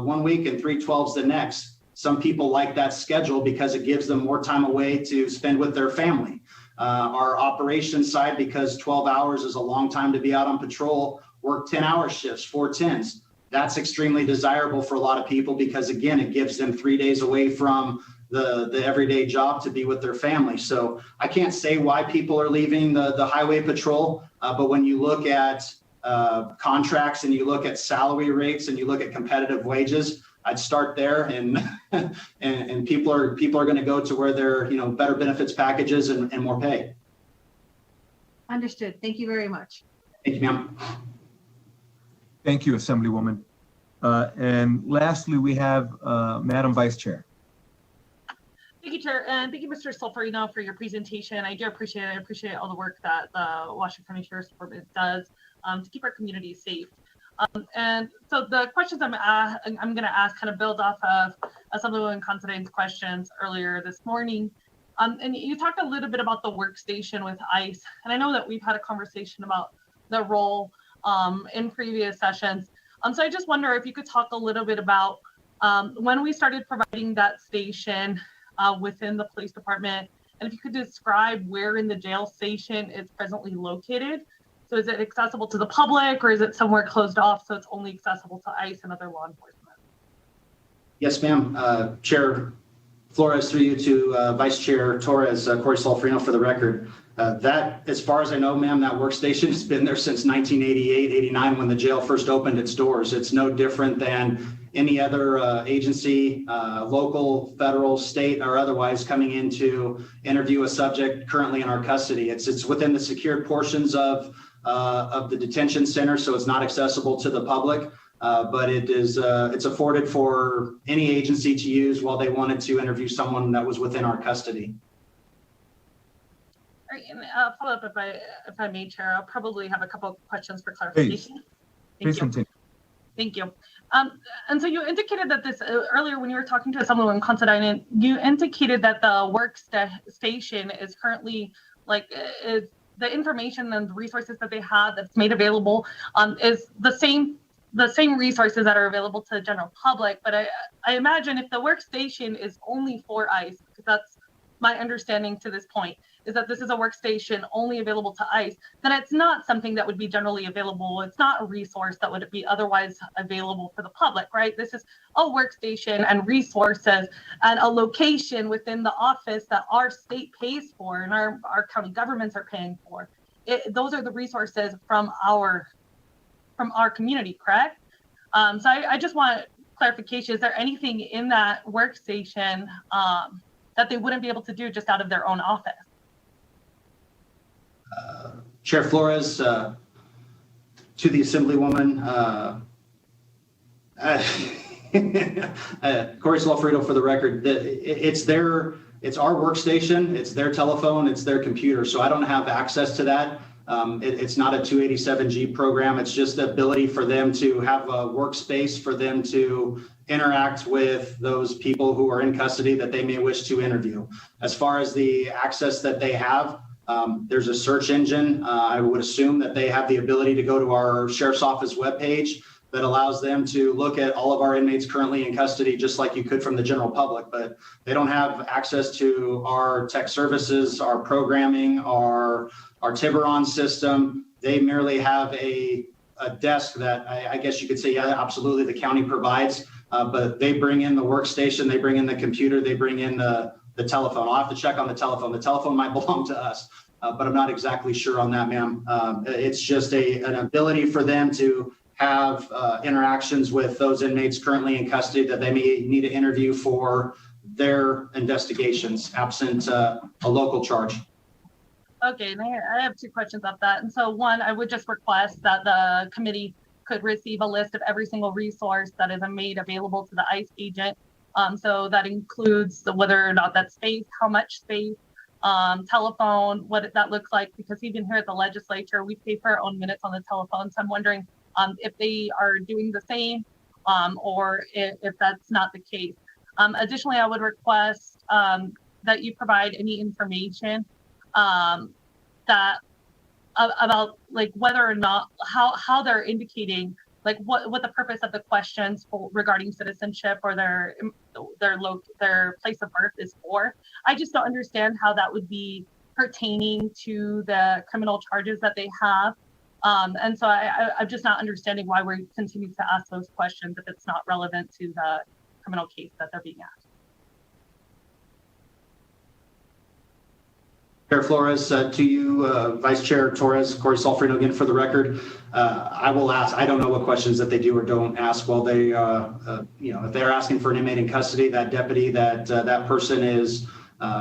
1 week and 3 12s the next. Some people like that schedule because it gives them more time away to spend with their family. Our operations side, because 12 hours is a long time to be out on patrol, work 10-hour shifts, 4 10s. That's extremely desirable for a lot of people because, again, it gives them 3 days away from the everyday job to be with their family. So I can't say why people are leaving the Highway Patrol, but when you look at contracts and you look at salary rates and you look at competitive wages, I'd start there, and and people are going to go to where there are better benefits packages and more pay. Understood. Thank you very much. Thank you, ma'am. Thank you, Assemblywoman. And lastly, we have Madam Vice Chair. Thank you, Chair, and thank you, Mr. Solferino, for your presentation. I do appreciate it. I appreciate all the work that the Washoe County Sheriff's Department does to keep our communities safe. And so the questions I'm going to ask kind of build off of Assemblywoman Considine's questions earlier this morning. And you talked a little bit about the workstation with ICE, and I know that we've had a conversation about the role in previous sessions. So I just wonder if you could talk a little bit about when we started providing that station within the police department, and if you could describe where in the jail station it's presently located. So is it accessible to the public, or is it somewhere closed off so it's only accessible to ICE and other law enforcement? Yes, ma'am. Chair Flores, through you to Vice Chair Torres, Corey Solferino for the record. That, as far as I know, ma'am, that workstation has been there since 1988, 89, when the jail first opened its doors. It's no different than any other agency, local, federal, state, or otherwise, coming in to interview a subject currently in our custody. It's within the secured portions of the detention center, so it's not accessible to the public. But it is it's afforded for any agency to use while they wanted to interview someone that was within our custody. All right, and follow up if I may, Chair. I'll probably have a couple of questions for clarification. Please continue. Thank you. And so you indicated that this earlier when you were talking to someone Considine, you indicated that the workstation is currently is the information and the resources that they have that's made available is the same resources that are available to the general public. But I imagine if the workstation is only for ICE, because that's my understanding to this point, is that this is a workstation only available to ICE, then it's not something that would be generally available. It's not a resource that would be otherwise available for the public, right? This is a workstation and resources and a location within the office that our state pays for and our county governments are paying for. Those are the resources from our community, correct? So I just want clarification. Is there anything in that workstation that they wouldn't be able to do just out of their own office? Chair Flores, to the Assemblywoman, Corey Solferino for the record, it's our workstation, it's their telephone, it's their computer, so I don't have access to that. It's not a 287G program. It's just the ability for them to have a workspace for them to interact with those people who are in custody that they may wish to interview. As far as the access that they have, there's a search engine. I would assume that they have the ability to go to our Sheriff's Office webpage that allows them to look at all of our inmates currently in custody, just like you could from the general public, but they don't have access to our tech services, our programming, our Tiburon system. They merely have a desk that I guess you could say, yeah, absolutely, the county provides, but they bring in the workstation, they bring in the computer, they bring in the telephone. I'll have to check on the telephone. The telephone might belong to us, but I'm not exactly sure on that, ma'am. It's just an ability for them to have interactions with those inmates currently in custody that they may need to interview for their investigations, absent a local charge. Okay, and I have two questions about that. And so one, I would just request that the committee could receive a list of every single resource that is made available to the ICE agent. So that includes whether or not that's space, how much space, telephone, what that looks like, because even here at the legislature, we pay for our own minutes on the telephone. So I'm wondering if they are doing the same or if that's not the case. Additionally, I would request that you provide any information that about like whether or not how they're indicating like what the purpose of the questions regarding citizenship or their place of birth is for. I just don't understand how that would be pertaining to the criminal charges that they have. And so I'm just not understanding why we continue to ask those questions if it's not relevant to the criminal case that they're being asked. Chair Flores, to you, Vice Chair Torres, Corey Solferino again for the record. I will ask, I don't know what questions that they do or don't ask while they, if they're asking for an inmate in custody, that deputy, that person is,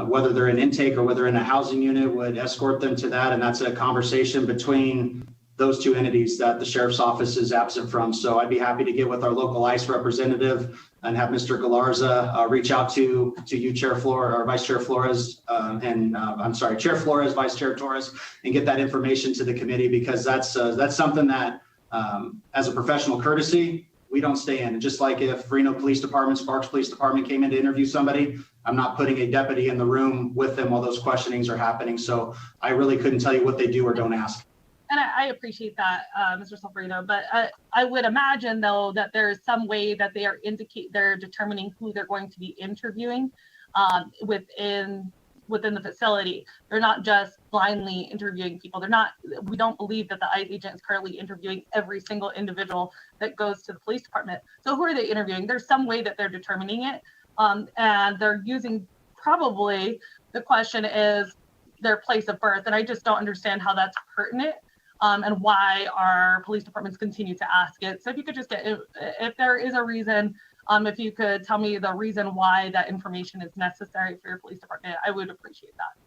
whether they're in intake or whether in a housing unit would escort them to that. And that's a conversation between those two entities that the Sheriff's Office is absent from. So I'd be happy to get with our local ICE representative and have Mr. Galarza reach out to you, Chair Flores, or Vice Chair Flores, Chair Flores, Vice Chair Torres, and get that information to the committee, because that's something that, as a professional courtesy, we don't stay in. And just like if Reno Police Department, Sparks Police Department came in to interview somebody, I'm not putting a deputy in the room with them while those questionings are happening. So I really couldn't tell you what they do or don't ask. And I appreciate that, Mr. Solferino, but I would imagine, though, that there is some way that they're determining who they're going to be interviewing within the facility. They're not just blindly interviewing people. We don't believe that the ICE agent is currently interviewing every single individual that goes to the police department. So who are they interviewing? There's some way that they're determining it. And they're using, probably the question is their place of birth. And I just don't understand how that's pertinent. And why our police departments continue to ask it. So if you could just if there is a reason, if you could tell me the reason why that information is necessary for your police department, I would appreciate that.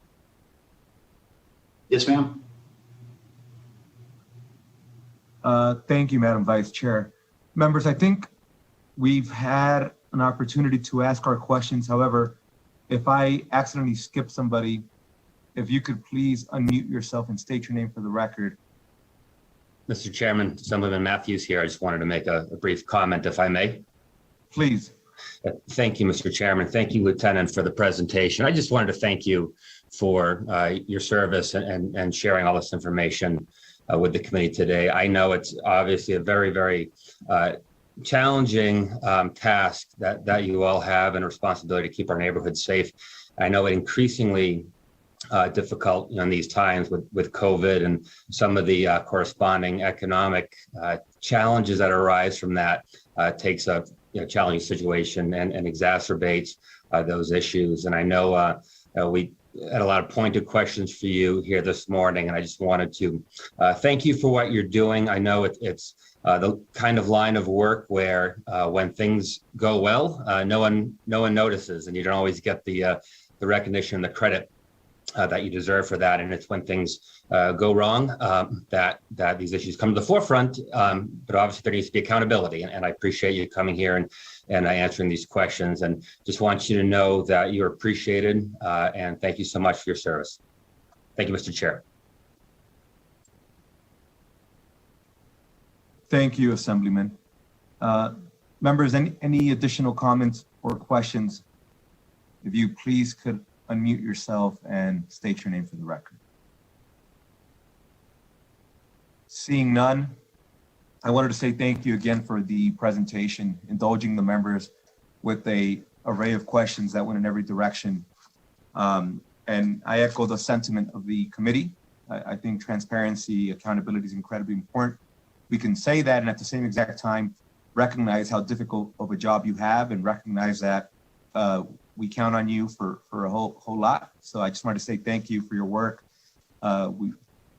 Yes, ma'am. Thank you, Madam Vice Chair. Members, I think we've had an opportunity to ask our questions. However, if I accidentally skip somebody, if you could please unmute yourself and state your name for the record. Mr. Chairman, Assemblyman Matthews here. I just wanted to make a brief comment, if I may. Please. Thank you, Mr. Chairman. Thank you, Lieutenant, for the presentation. I just wanted to thank you for your service and sharing all this information with the committee today. I know it's obviously a very, very challenging task that you all have and responsibility to keep our neighborhoods safe. I know it increasingly difficult in these times with COVID and some of the corresponding economic challenges that arise from that. Takes a challenging situation and exacerbates those issues. And I know we had a lot of pointed questions for you here this morning, and I just wanted to thank you for what you're doing. I know it's the kind of line of work where when things go well, no one notices, and you don't always get the recognition, the credit that you deserve for that. And it's when things go wrong that these issues come to the forefront. But obviously there needs to be accountability, and I appreciate you coming here and answering these questions. And just want you to know that you're appreciated, and thank you so much for your service. Thank you, Mr. Chair. Thank you, Assemblyman. Members, any additional comments or questions? If you please could unmute yourself and state your name for the record. Seeing none, I wanted to say thank you again for the presentation, indulging the members with an array of questions that went in every direction. And I echo the sentiment of the committee. I think transparency, accountability is incredibly important. We can say that and at the same exact time, recognize how difficult of a job you have and recognize that we count on you for a whole lot. So I just wanted to say thank you for your work. We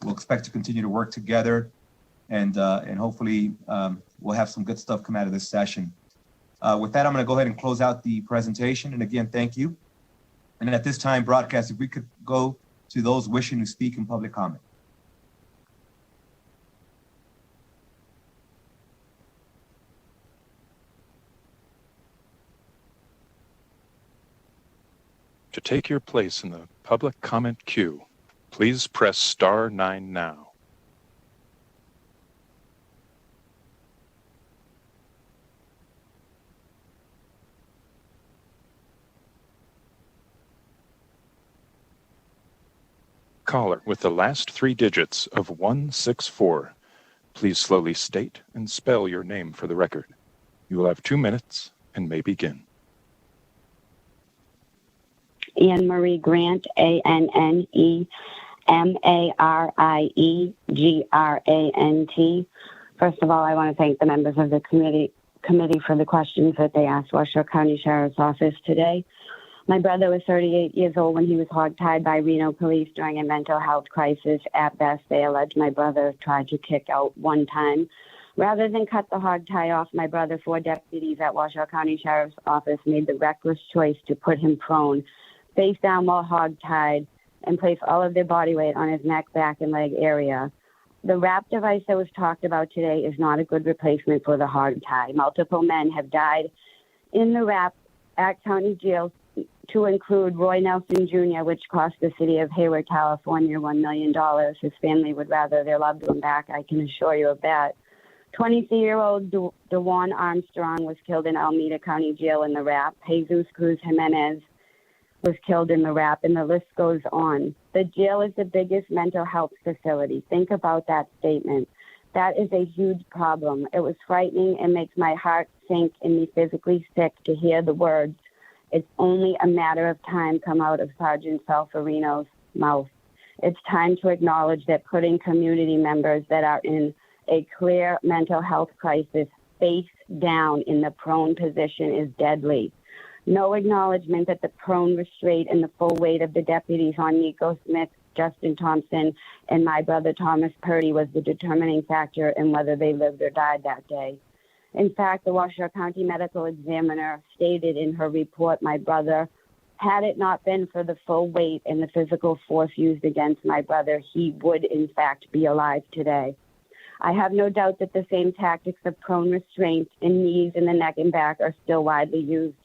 will expect to continue to work together, and hopefully we'll have some good stuff come out of this session. With that, I'm going to go ahead and close out the presentation. And again, thank you. And at this time, broadcast, if we could go to those wishing to speak in public comment. To take your place in the public comment queue, please press *9 now. Caller with the last 3 digits of 164, please slowly state and spell your name for the record. You will have 2 minutes and may begin. Anne Marie Grant, ANNEMARIEGRANT. First of all, I want to thank the members of the committee for the questions that they asked Washoe County Sheriff's Office today. My brother was 38 years old when he was hogtied by Reno police during a mental health crisis. At best, they allege my brother tried to kick out one time. Rather than cut the hog tie off my brother, 4 deputies at Washoe County Sheriff's Office made the reckless choice to put him prone, face down while hog-tied, and place all of their body weight on his neck, back, and leg area. The wrap device that was talked about today is not a good replacement for the hog tie. Multiple men have died in the wrap at county jails, to include Roy Nelson Jr., which cost the city of Hayward, California, $1 million. His family would rather their loved one back, I can assure you of that. 23-year-old DeJuan Armstrong was killed in Alameda County Jail in the wrap. Jesus Cruz Jimenez was killed in the wrap, and the list goes on. The jail is the biggest mental health facility. Think about that statement. That is a huge problem. It was frightening and makes my heart sink and me physically sick to hear the words, "It's only a matter of time," come out of Sergeant Solferino's mouth. It's time to acknowledge that putting community members that are in a clear mental health crisis face down in the prone position is deadly. No acknowledgement that the prone restraint and the full weight of the deputies on Nico Smith, Justin Thompson, and my brother Thomas Purdy was the determining factor in whether they lived or died that day. In fact, the Washoe County Medical Examiner stated in her report, my brother, had it not been for the full weight and the physical force used against my brother, he would in fact be alive today. I have no doubt that the same tactics of prone restraint in knees in the neck and back are still widely used.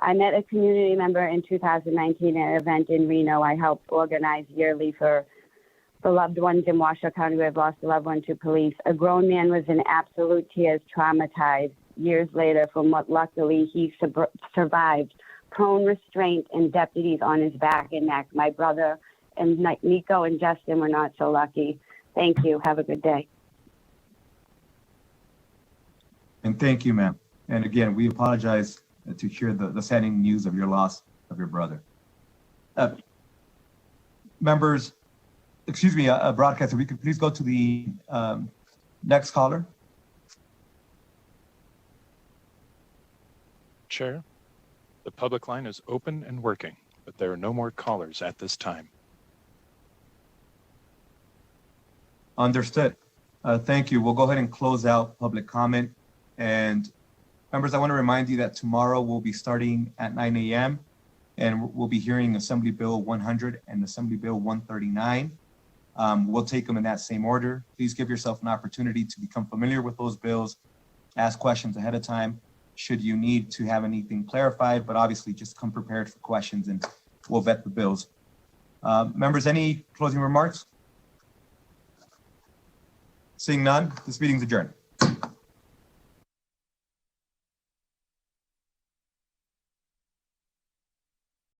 I met a community member in 2019 at an event in Reno I helped organize yearly for the loved ones in Washoe County who have lost a loved one to police. A grown man was in absolute tears, traumatized years later from what luckily he survived. Prone restraint and deputies on his back and neck. My brother and Nico and Justin were not so lucky. Thank you. Have a good day. And thank you, ma'am. And again, we apologize to hear the saddening news of your loss of your brother. Members, excuse me, broadcaster, we could please go to the next caller. Chair, the public line is open and working, but there are no more callers at this time. Understood. Thank you. We'll go ahead and close out public comment. And members, I want to remind you that tomorrow we'll be starting at 9 a.m. and we'll be hearing Assembly Bill 100 and Assembly Bill 139. We'll take them in that same order. Please give yourself an opportunity to become familiar with those bills, ask questions ahead of time should you need to have anything clarified, but obviously just come prepared for questions and we'll vet the bills. Members, any closing remarks? Seeing none, this meeting's adjourned.